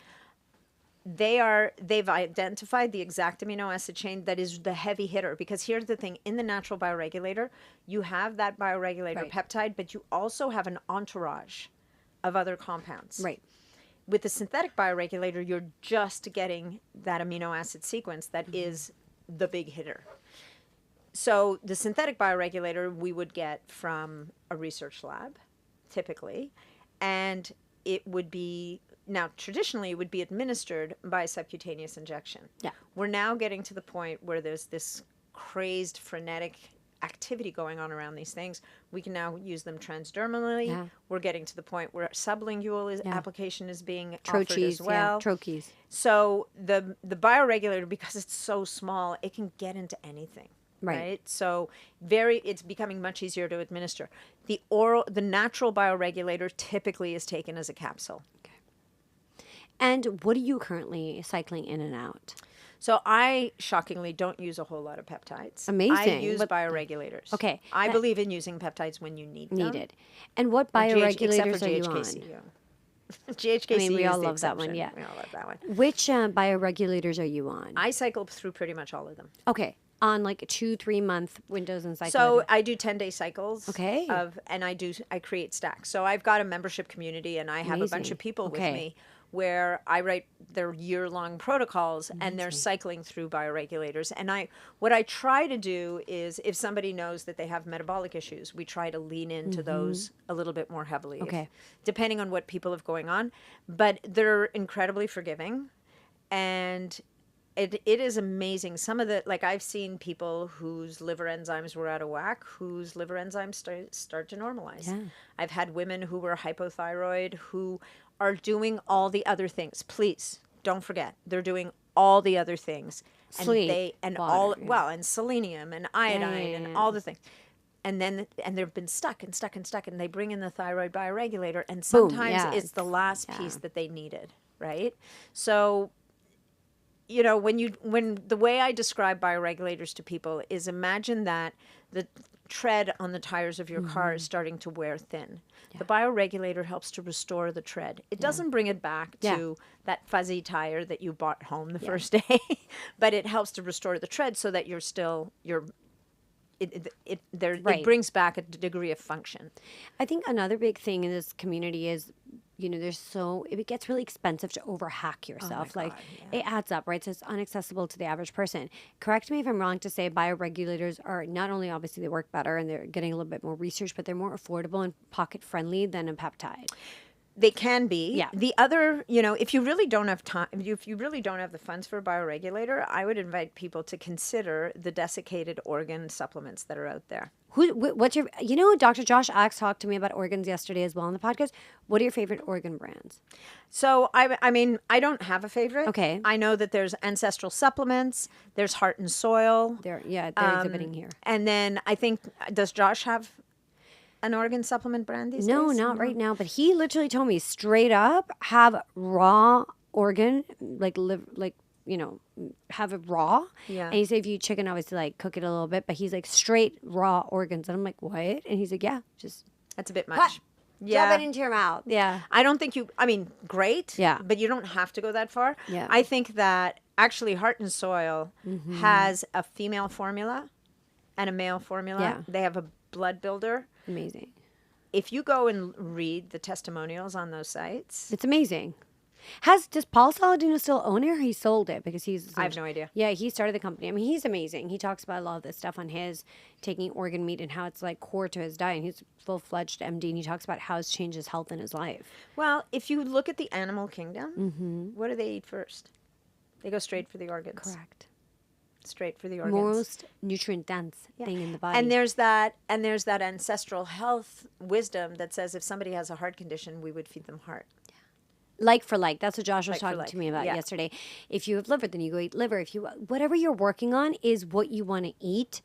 They've identified the exact amino acid chain that is the heavy hitter, because here's the thing: in the natural bioregulator, you have that bioregulator peptide, but you also have an entourage of other compounds. Right. With the synthetic bioregulator, you're just getting that amino acid sequence that is the big hitter. So the synthetic bioregulator we would get from a research lab, typically, and it would be, now traditionally it would be administered by subcutaneous injection. Yeah. We're now getting to the point where there's this crazed, frenetic activity going on around these things. We can now use them transdermally. Yeah. We're getting to the point where sublingual application is being offered Troches, as well. troches. So the bioregulator, because it's so small, it can get into anything. Right. So it's becoming much easier to administer. The natural bioregulator typically is taken as a capsule. Okay. And what are you currently cycling in and out? So I shockingly don't use a whole lot of peptides. Amazing. I use bioregulators. Okay. I believe in using peptides when you need them. Needed. And what bioregulators are you on? GHKC. I mean, we is all the love that one, exception. yeah. We all love that one. Which bioregulators are you on? I cycle through pretty much all of them. Okay. On like 2-3 month windows and cycles. So I do 10-day cycles. Okay. And I create stacks. So I've got a membership community, and I have a bunch of people with me where I write their year-long protocols, and they're cycling through bioregulators. And what I try to do is, if somebody knows that they have metabolic issues, we try to lean into those a little bit more heavily, depending on what people have going on. But they're incredibly forgiving, and it is amazing. Some of I've seen people whose liver enzymes were out of whack, whose liver enzymes start to normalize. Yeah. I've had women who were hypothyroid who are doing all the other things. Please don't forget, they're doing all the other things. Sleep, and water, and selenium and iodine and all the things. And they've been stuck, and they bring in the thyroid bioregulator, and sometimes it's the last piece that they needed, right? So, you know, when the way I describe bioregulators to people is, imagine that the tread on the tires of your car is starting to wear thin. The bioregulator helps to restore the tread. It doesn't bring it back to that fuzzy tire that you bought home the first day, but it helps to restore the tread so that it brings back a degree of function. I think another big thing in this community is, you know, it gets really expensive to overhack yourself. It adds up, right? So it's inaccessible to the average person. Correct me if I'm wrong to say bioregulators are not only, obviously they work better and they're getting a little bit more research, but they're more affordable and pocket friendly than a peptide. They can be. Yeah. The other, you know, if you really don't have time, if you really don't have the funds for a bioregulator, I would invite people to consider the desiccated organ supplements that are out there. Dr. Josh Axe talked to me about organs yesterday as well on the podcast. What are your favorite organ brands? So, I mean, I don't have a favorite. Okay. I know that there's Ancestral Supplements, there's Heart and Soil. They're exhibiting here. And then I think, does Josh have an organ supplement brand these days? No, not right now. But he literally told me straight up, have raw organ, have it raw. Yeah. And he said if you eat chicken, obviously like cook it a little bit. But he's like straight raw organs. And I'm like, what? And he's like, yeah, just. That's a bit much. What? Yeah. Jab it into your mouth. Yeah. I don't think great. Yeah. But you don't have to go that far. Yeah. I think that actually Heart and Soil has a female formula and a male formula. Yeah. They have a blood builder. Amazing. If you go and read the testimonials on those sites, it's amazing. Does Paul Saladino still own it, or he sold it because I have no idea. Yeah, he started the company. I mean, he's amazing. He talks about a lot of this stuff on his taking organ meat and how it's like core to his diet. He's full-fledged MD, and he talks about how it's changed his health and his life. Well, if you look at the animal kingdom, what do they eat first? They go straight for the organs. Correct. Straight for the organs. Most nutrient dense thing in the body. And there's that ancestral health wisdom that says if somebody has a heart condition, we would feed them heart. Yeah. Like for like. That's what Josh was talking to me about yesterday. If you have liver, then you go eat liver. Whatever you're working on is what you want to eat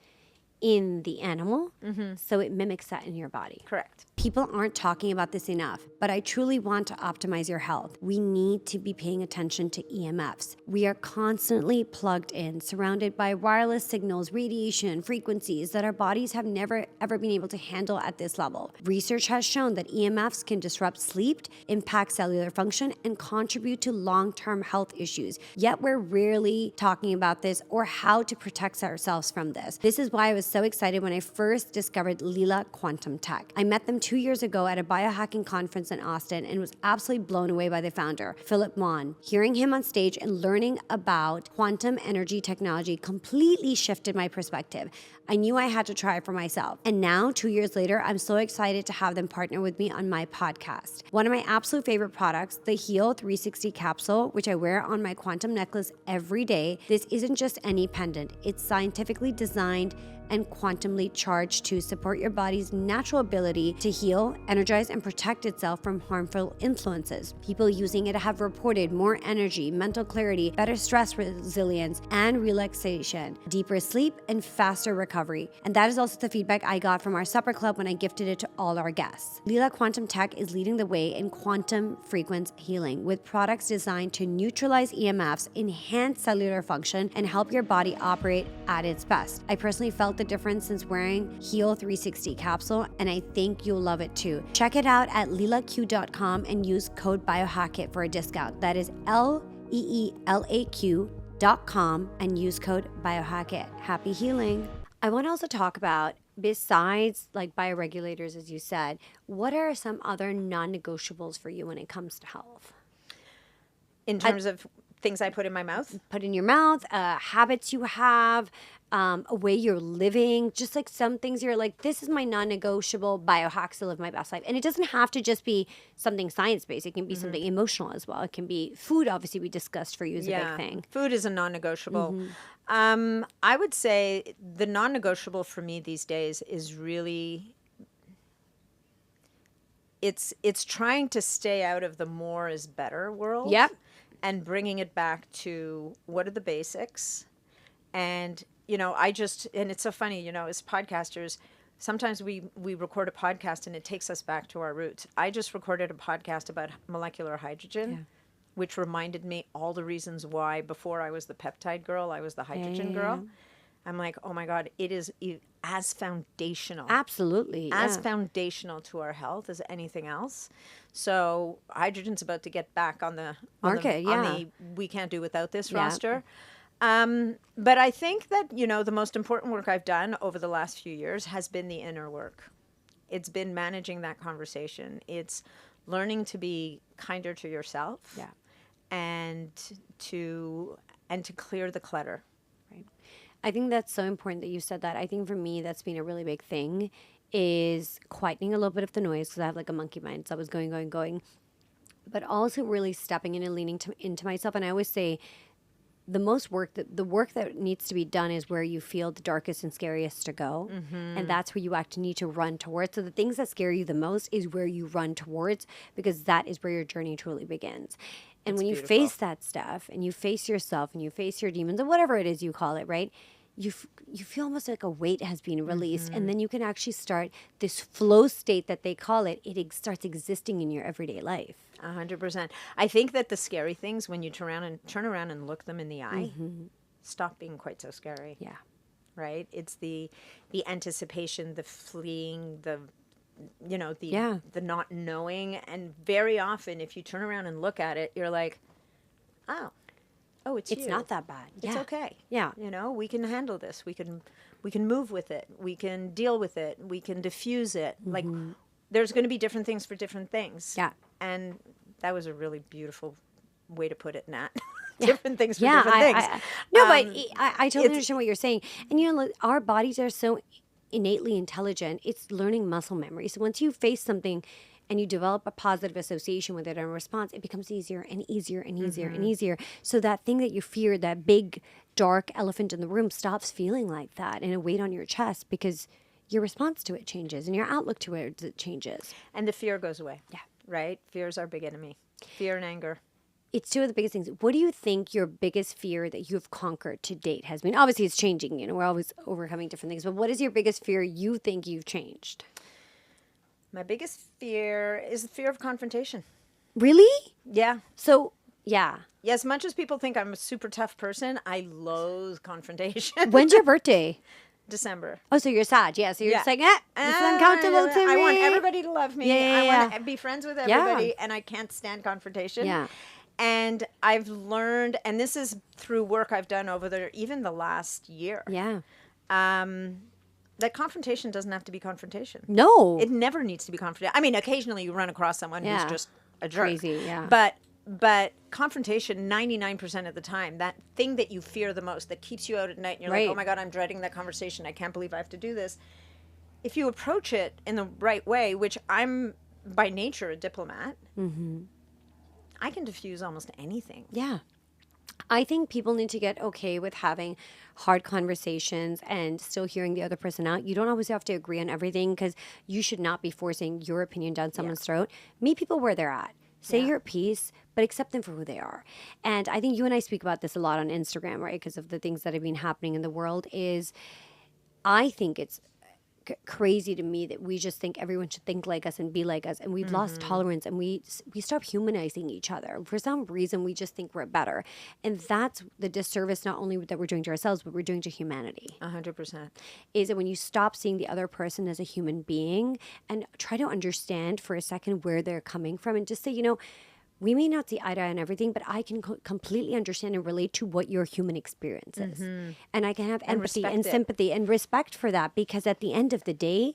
in the animal, so it mimics that in your body. Correct. People aren't talking about this enough, but I truly want to optimize your health. We need to be paying attention to EMFs. We are constantly plugged in, surrounded by wireless signals, radiation, frequencies that our bodies have never ever been able to handle at this level. Research has shown that EMFs can disrupt sleep, impact cellular function, and contribute to long-term health issues. Yet we're rarely talking about this or how to protect ourselves from this. This is why I was so excited when I first discovered Lila Quantum Tech. I met them 2 years ago at a biohacking conference in Austin and was absolutely blown away by the founder, Philip Mon. Hearing him on stage and learning about quantum energy technology completely shifted my perspective. I knew I had to try it for myself. And now, 2 years later, I'm so excited to have them partner with me on my podcast. One of my absolute favorite products, the Heal 360 capsule, which I wear on my quantum necklace every day. This isn't just any pendant. It's scientifically designed and quantumly charged to support your body's natural ability to heal, energize, and protect itself from harmful influences. People using it have reported more energy, mental clarity, better stress resilience, and relaxation, deeper sleep, and faster recovery. And that is also the feedback I got from our supper club when I gifted it to all our guests. Lila Quantum Tech is leading the way in quantum frequency healing with products designed to neutralize EMFs, enhance cellular function, and help your body operate at its best. I personally felt the difference since wearing Heal 360 capsule, and I think you'll love it too. Check it out at lilaq.com and use code Biohack-It for a discount. That is LEELAQ.com and use code Biohack-It. Happy healing. I want to also talk about, besides like bioregulators, as you said, what are some other non-negotiables for you when it comes to health? In terms of things I put in my mouth? Put in your mouth, habits you have, a way you're living, just like some things you're like, this is my non-negotiable biohacks to live my best life. And it doesn't have to just be something science-based. It can be something emotional as well. It can be food, obviously, we discussed for you is a big thing. Food is a non-negotiable. I would say the non-negotiable for me these days is really, it's trying to stay out of the more is better world. Yep. And bringing it back to what are the basics. And, you know, and it's so funny, you know, as podcasters, sometimes we record a podcast and it takes us back to our roots. I just recorded a podcast about molecular hydrogen, which reminded me all the reasons why before I was the peptide girl, I was the hydrogen girl. I'm like, oh my God, it is as foundational. Absolutely. As foundational to our health as anything else. So hydrogen's about to get back on the market. On the we can't do without this roster. But I think that, you know, the most important work I've done over the last few years has been the inner work. It's been managing that conversation. It's learning to be kinder to yourself. And to clear the clutter. Right. I think that's so important that you said that. I think for me, that's been a really big thing, is quietening a little bit of the noise, because I have like a monkey mind. So I was going, but also really stepping in and leaning into myself. And I always say the work that needs to be done is where you feel the darkest and scariest to go. And that's where you actually need to run towards. So the things that scare you the most is where you run towards, because that is where your journey truly begins. And when you face that stuff and you face yourself and you face your demons or whatever it is you call it, right? You feel almost like a weight has been released. And then you can actually start this flow state that they call it. It starts existing in your everyday life. 100%. I think that the scary things, when you turn around and look them in the eye, stop being quite so scary. Yeah. Right? It's the anticipation, the fleeing, the not knowing. And very often, if you turn around and look at it, you're like, oh, it's you. not that bad. It's okay. Yeah. You know, we can handle this. We can move with it. We can deal with it. We can diffuse it. Like, there's going to be different things for different things. Yeah. And that was a really beautiful way to put it, Nat. Different things for different things. I totally understand what you're saying. And, you know, our bodies are so innately intelligent. It's learning muscle memory. So once you face something and you develop a positive association with it and a response, it becomes easier and easier and easier and easier. So that thing that you fear, that big, dark elephant in the room, stops feeling like that and a weight on your chest, because your response to it changes and your outlook to it changes. And the fear goes away. Yeah. Right? Fear is our big enemy. Fear and anger. It's two of the biggest things. What do you think your biggest fear that you have conquered to date has been? Obviously, it's changing. We're always overcoming different things. But what is your biggest fear you think you've changed? My biggest fear is the fear of confrontation. Really? Yeah. So, yeah. Yeah, as much as people think I'm a super tough person, I loathe confrontation. When's your birthday? December. Oh, so you're sad. Yeah. So you're just like, this is Uh, uncomfortable to me. I want everybody to love me. Yeah. I want to be friends with everybody, and I can't stand confrontation. Yeah. And I've learned, and this is through work I've done over even the last year. Yeah. That confrontation doesn't have to be confrontation. No. It never needs to be confrontation. I mean, occasionally you run across someone who's just a jerk. Crazy, yeah. But confrontation, 99% of the time, that thing that you fear the most, that keeps you out at night, and you're like, oh my God, I'm dreading that conversation. I can't believe I have to do this. If you approach it in the right way, which I'm by nature a diplomat, I can diffuse almost anything. Yeah. I think people need to get okay with having hard conversations and still hearing the other person out. You don't always have to agree on everything because you should not be forcing your opinion down someone's throat. Meet people where they're at. Say your piece, but accept them for who they are. And I think you and I speak about this a lot on Instagram, right? Because of the things that have been happening in the world I think it's crazy to me that we just think everyone should think like us and be like us, and we've lost tolerance, and we stop humanizing each other. For some reason, we just think we're better, and that's the disservice not only that we're doing to ourselves, but we're doing to humanity. 100%. Is that when you stop seeing the other person as a human being and try to understand for a second where they're coming from, and just say, we may not see eye to eye on everything, but I can completely understand and relate to what your human experience is. And I can have empathy and sympathy and respect for that, because at the end of the day,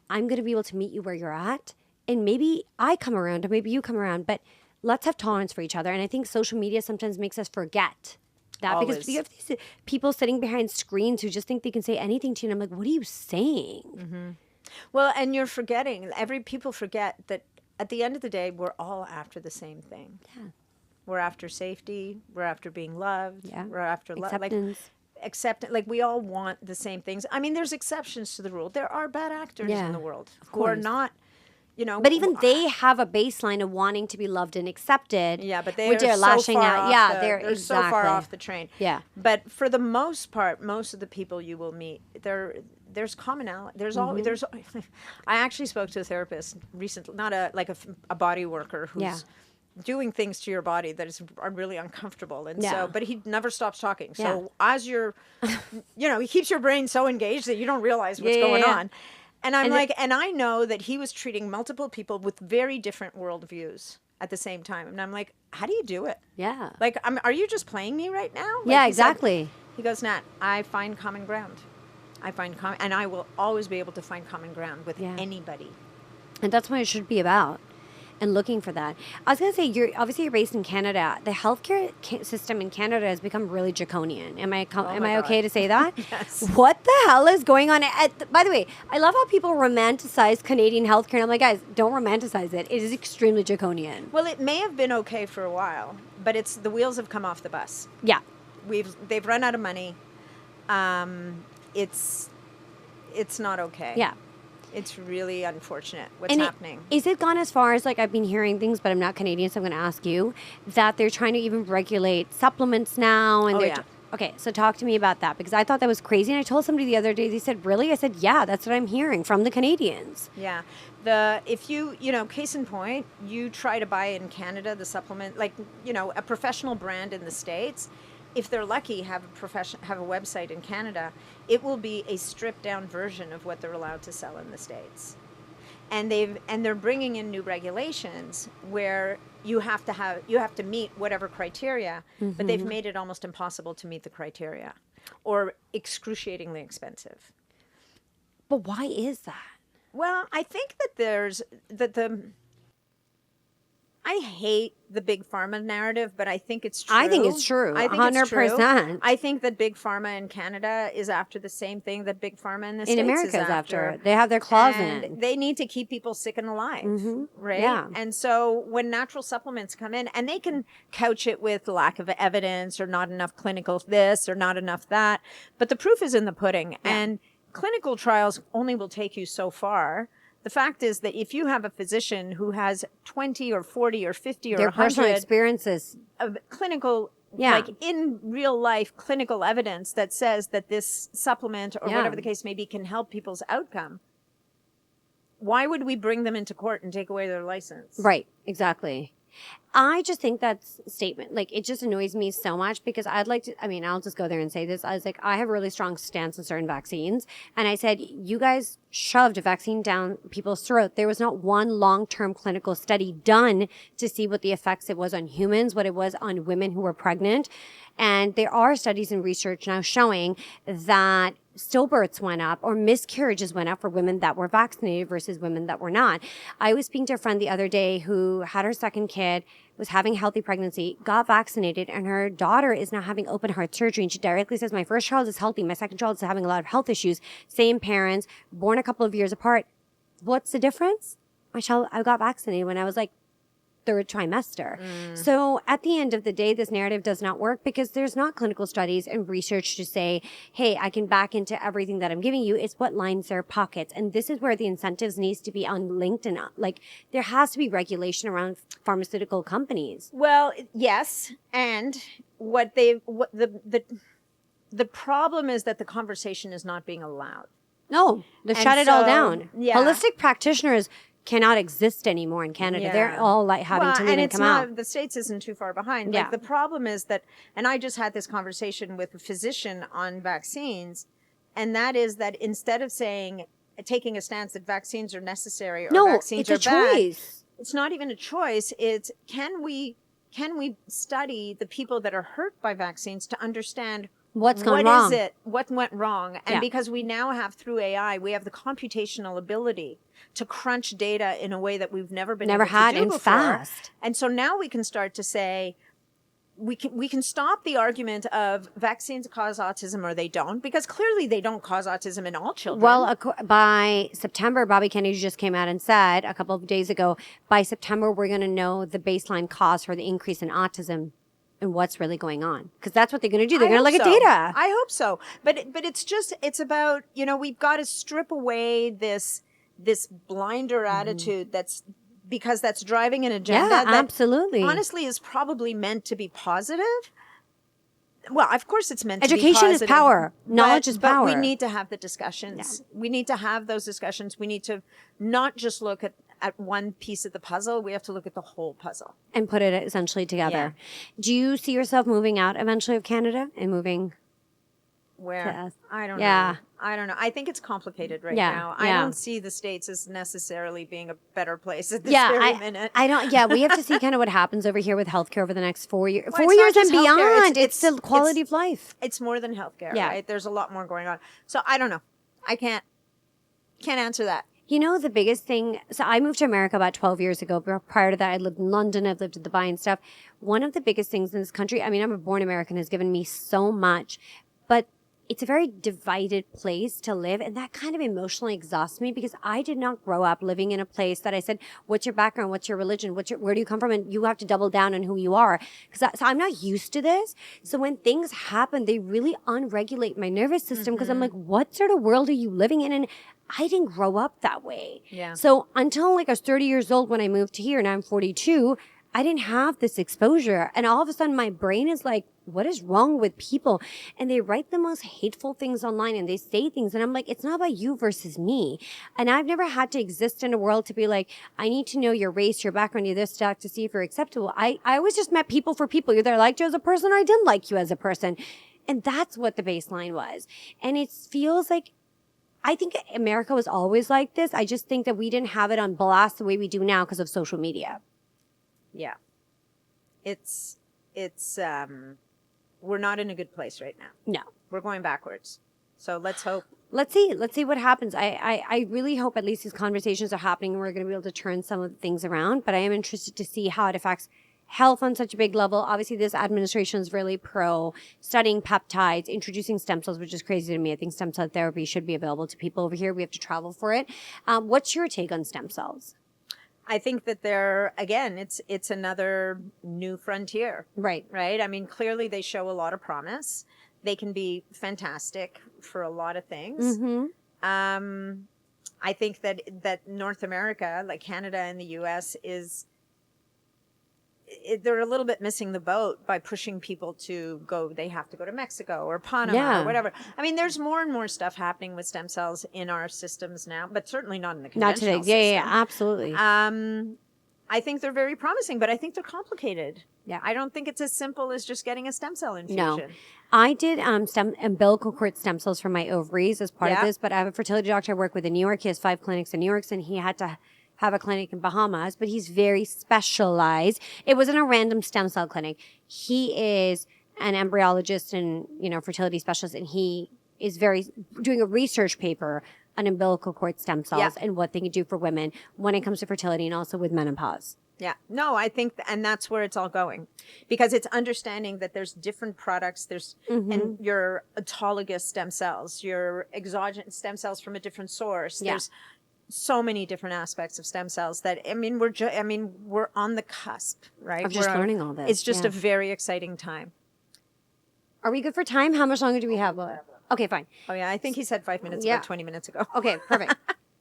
I'm going to be able to meet you where you're at. And maybe I come around or maybe you come around, but let's have tolerance for each other. And I think social media sometimes makes us forget that. Always. Because you have these people sitting behind screens who just think they can say anything to you. And I'm like, what are you saying? Well, and you're forgetting, people forget that at the end of the day, we're all after the same thing. Yeah. We're after safety. We're after being loved. Yeah. We're after love. Acceptance. Like we all want the same things. I mean, there's exceptions to the rule. There are bad actors in the world who are not, But even they have a baseline of wanting to be loved and accepted. Yeah, but they which are they're lashing far out. off Yeah, the, they're so far off the train. Yeah. But for the most part, most of the people you will meet, there's commonality. There's I actually spoke to a therapist recently, not a body worker who's doing things to your body that are really uncomfortable, and so, but he never stops talking. So as you're, he keeps your brain so engaged that you don't realize what's going on. And I'm and I know that he was treating multiple people with very different worldviews at the same time, and I'm like, how do you do it? Yeah. Like, are you just playing me right now? Yeah, exactly. He goes, Nat, I find common ground. And I will always be able to find common ground with anybody. And that's what it should be about, and looking for that. I was going to say, you're based in Canada. The healthcare system in Canada has become really draconian. Am I okay to say that? Yes. What the hell is going on? By the way, I love how people romanticize Canadian healthcare. And I'm like, guys, don't romanticize it. It is extremely draconian. Well, it may have been okay for a while, but the wheels have come off the bus. Yeah. They've run out of money. It's not okay. Yeah. It's really unfortunate what's happening. Is it gone as far as, I've been hearing things, but I'm not Canadian, so I'm going to ask you, that they're trying to even regulate supplements now? And okay, so talk to me about that, because I thought that was crazy. And I told somebody the other day, they said, really? I said, yeah, that's what I'm hearing from the Canadians. Yeah. If you case in point, you try to buy in Canada the supplement, a professional brand in the States, if they're lucky, have a website in Canada, it will be a stripped down version of what they're allowed to sell in the States. And they're bringing in new regulations where you have to meet whatever criteria, but they've made it almost impossible to meet the criteria, or excruciatingly expensive. But why is that? Well, I think that I hate the big pharma narrative, but I think it's true. I think it's true. 100%. I think that big pharma in Canada is after the same thing that big pharma in the States America is after. They have their claws in. They need to keep people sick and alive, right? Yeah. And so when natural supplements come in, and they can couch it with lack of evidence or not enough clinical this or not enough that, but the proof is in the pudding. Yeah. And clinical trials only will take you so far. The fact is that if you have a physician who has 20 or 40 or 50 or Their personal 100 experiences. of clinical, Yeah. like in real life clinical evidence that says that this supplement or Yeah. whatever the case may be can help people's outcome, why would we bring them into court and take away their license? Right, exactly. I just think that statement, like, it just annoys me so much because I'd like to, I mean, I'll just go there and say this. I was like, I have a really strong stance on certain vaccines. And I said, you guys shoved a vaccine down people's throat. There was not one long-term clinical study done to see what the effects it was on humans, what it was on women who were pregnant. And there are studies and research now showing that stillbirths went up or miscarriages went up for women that were vaccinated versus women that were not. I was speaking to a friend the other day who had her second kid, was having a healthy pregnancy, got vaccinated, and her daughter is now having open heart surgery. And she directly says, my first child is healthy. My second child is having a lot of health issues. Same parents, born a couple of years apart. What's the difference? My child, I got vaccinated when I was like third trimester. So at the end of the day, this narrative does not work because there's not clinical studies and research to say, hey, I can back into everything that I'm giving you. It's what lines their pockets. And this is where the incentives needs to be unlinked and like there has to be regulation around pharmaceutical companies. Well, yes, and the problem is that the conversation is not being allowed. No, they And shut it all so, down. yeah. Holistic practitioners cannot exist anymore in Canada. Yeah. They're all like having to leave and and it's come not, out. the States isn't too far behind. Yeah. Like the problem is that, and I just had this conversation with a physician on vaccines, and that is that instead of taking a stance that vaccines are necessary or No, vaccines it's are a bad, choice. it's not even a choice. It's can we study the people that are hurt by vaccines to understand What's gone wrong? what went wrong? And Yeah. because we now have through AI, we have the computational ability to crunch data in a way that we've never been able had to do and before. fast. And so now we can start to say, we can stop the argument of vaccines cause autism or they don't, because clearly they don't cause autism in all children. Well, by September, Bobby Kennedy just came out and said a couple of days ago, by September, we're going to know the baseline cause for the increase in autism and what's really going on. Because that's what they're going to do. They're going to look at data. I hope so. But it's about, we've got to strip away this blinder attitude because that's driving an agenda Yeah, that absolutely. honestly is probably meant to be positive. Well, of course it's meant to be Education positive. is power. Knowledge is power. But we need to have the discussions. Yeah. We need to have those discussions. We need to not just look at one piece of the puzzle. We have to look at the whole puzzle. And put it essentially together. Yeah. Do you see yourself moving out eventually of Canada and moving where? I don't know. I don't know. I think it's complicated right now. I don't see the States as necessarily being a better place at this very minute. I don't. Yeah, we have to see kind of what happens over here with healthcare over the next 4 years. Well, 4 years and beyond. It's the quality of life. It's more than healthcare, right? There's a lot more going on. So I don't know. I can't answer that. You know, the biggest thing, so I moved to America about 12 years ago. Prior to that, I lived in London. I've lived in Dubai and stuff. One of the biggest things in this country, I mean, I'm a born American, has given me so much, but it's a very divided place to live. And that kind of emotionally exhausts me because I did not grow up living in a place that I said, what's your background? What's your religion? Where do you come from? And you have to double down on who you are. So I'm not used to this. So when things happen, they really unregulate my nervous system because I'm like, what sort of world are you living in? And I didn't grow up that way. Yeah. So until like I was 30 years old when I moved here, and I'm 42, I didn't have this exposure. And all of a sudden my brain is like, what is wrong with people? And they write the most hateful things online and they say things. And I'm like, it's not about you versus me. And I've never had to exist in a world to be like, I need to know your race, your background, your this stuff to see if you're acceptable. I always just met people for people. Either I liked you as a person or I didn't like you as a person. And that's what the baseline was. And it feels like, I think America was always like this. I just think that we didn't have it on blast the way we do now because of social media. Yeah. It's we're not in a good place right now. No. We're going backwards. So let's hope. Let's see what happens. I really hope at least these conversations are happening and we're going to be able to turn some of the things around. But I am interested to see how it affects health on such a big level. Obviously, this administration is really pro studying peptides, introducing stem cells, which is crazy to me. I think stem cell therapy should be available to people over here. We have to travel for it. What's your take on stem cells? I think that it's another new frontier. Right. Right? I mean, clearly they show a lot of promise. They can be fantastic for a lot of things. Mm-hmm. I think that North America, like Canada and the US, they're a little bit missing the boat by pushing people to go. They have to go to Mexico or Panama or whatever. I mean, there's more and more stuff happening with stem cells in our systems now, but certainly not in the conventional Not today. Yeah, system. absolutely. I think they're very promising, but I think they're complicated. Yeah. I don't think it's as simple as just getting a stem cell infusion. No. I did umbilical cord stem cells from my ovaries as part of this, but I have a fertility doctor I work with in New York. He has 5 clinics in New York, and he had to have a clinic in Bahamas, but he's very specialized. It wasn't a random stem cell clinic. He is an embryologist and, fertility specialist, and he is doing a research paper on umbilical cord stem cells and what they can do for women when it comes to fertility and also with menopause. Yeah. No, I think, and that's where it's all going, because it's understanding that there's different products. And your autologous stem cells, your exogenous stem cells from a different source. Yeah. There's so many different aspects of stem cells that, we're on the cusp, right? Of just learning all this. It's just a very exciting time. Are we good for time? How much longer do we have? Okay, fine. Oh yeah. I think he said 5 minutes about 20 minutes ago. Okay, perfect.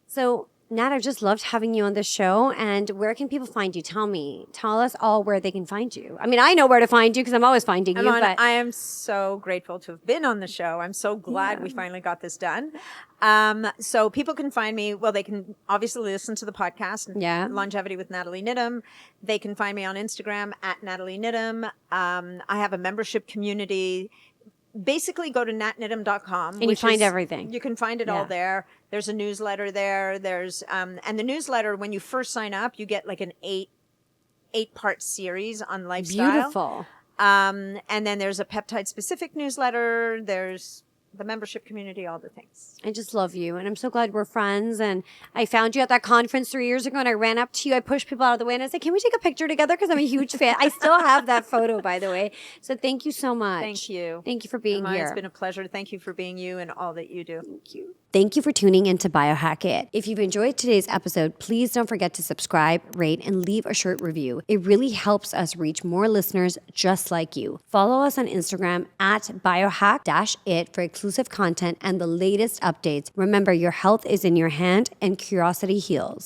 So, Nat, I've just loved having you on the show. And where can people find you? Tell us all where they can find you. I mean, I know where to find you because I'm always finding you. But I am so grateful to have been on the show. I'm so glad we finally got this done. So people can find me. Well, they can obviously listen to the podcast, Longevity with Nathalie Niddam. They can find me on Instagram at Nathalie Niddam. I have a membership community. Basically, go to natniddam.com. And you find everything. You can find it all there. There's a newsletter there. There's and the newsletter, when you first sign up, you get like an 8-part series on lifestyle. Beautiful. And then there's a peptide-specific newsletter. There's the membership community, all the things. I just love you. And I'm so glad we're friends. And I found you at that conference 3 years ago and I ran up to you. I pushed people out of the way and I said, can we take a picture together? Because I'm a huge fan. I still have that photo, by the way. So thank you so much. Thank you. Thank you for being here. It's been a pleasure. Thank you for being you and all that you do. Thank you. Thank you for tuning into Biohack-It. If you've enjoyed today's episode, please don't forget to subscribe, rate, and leave a short review. It really helps us reach more listeners just like you. Follow us on Instagram at Biohack-It for exclusive content and the latest updates. Remember, your health is in your hand and curiosity heals.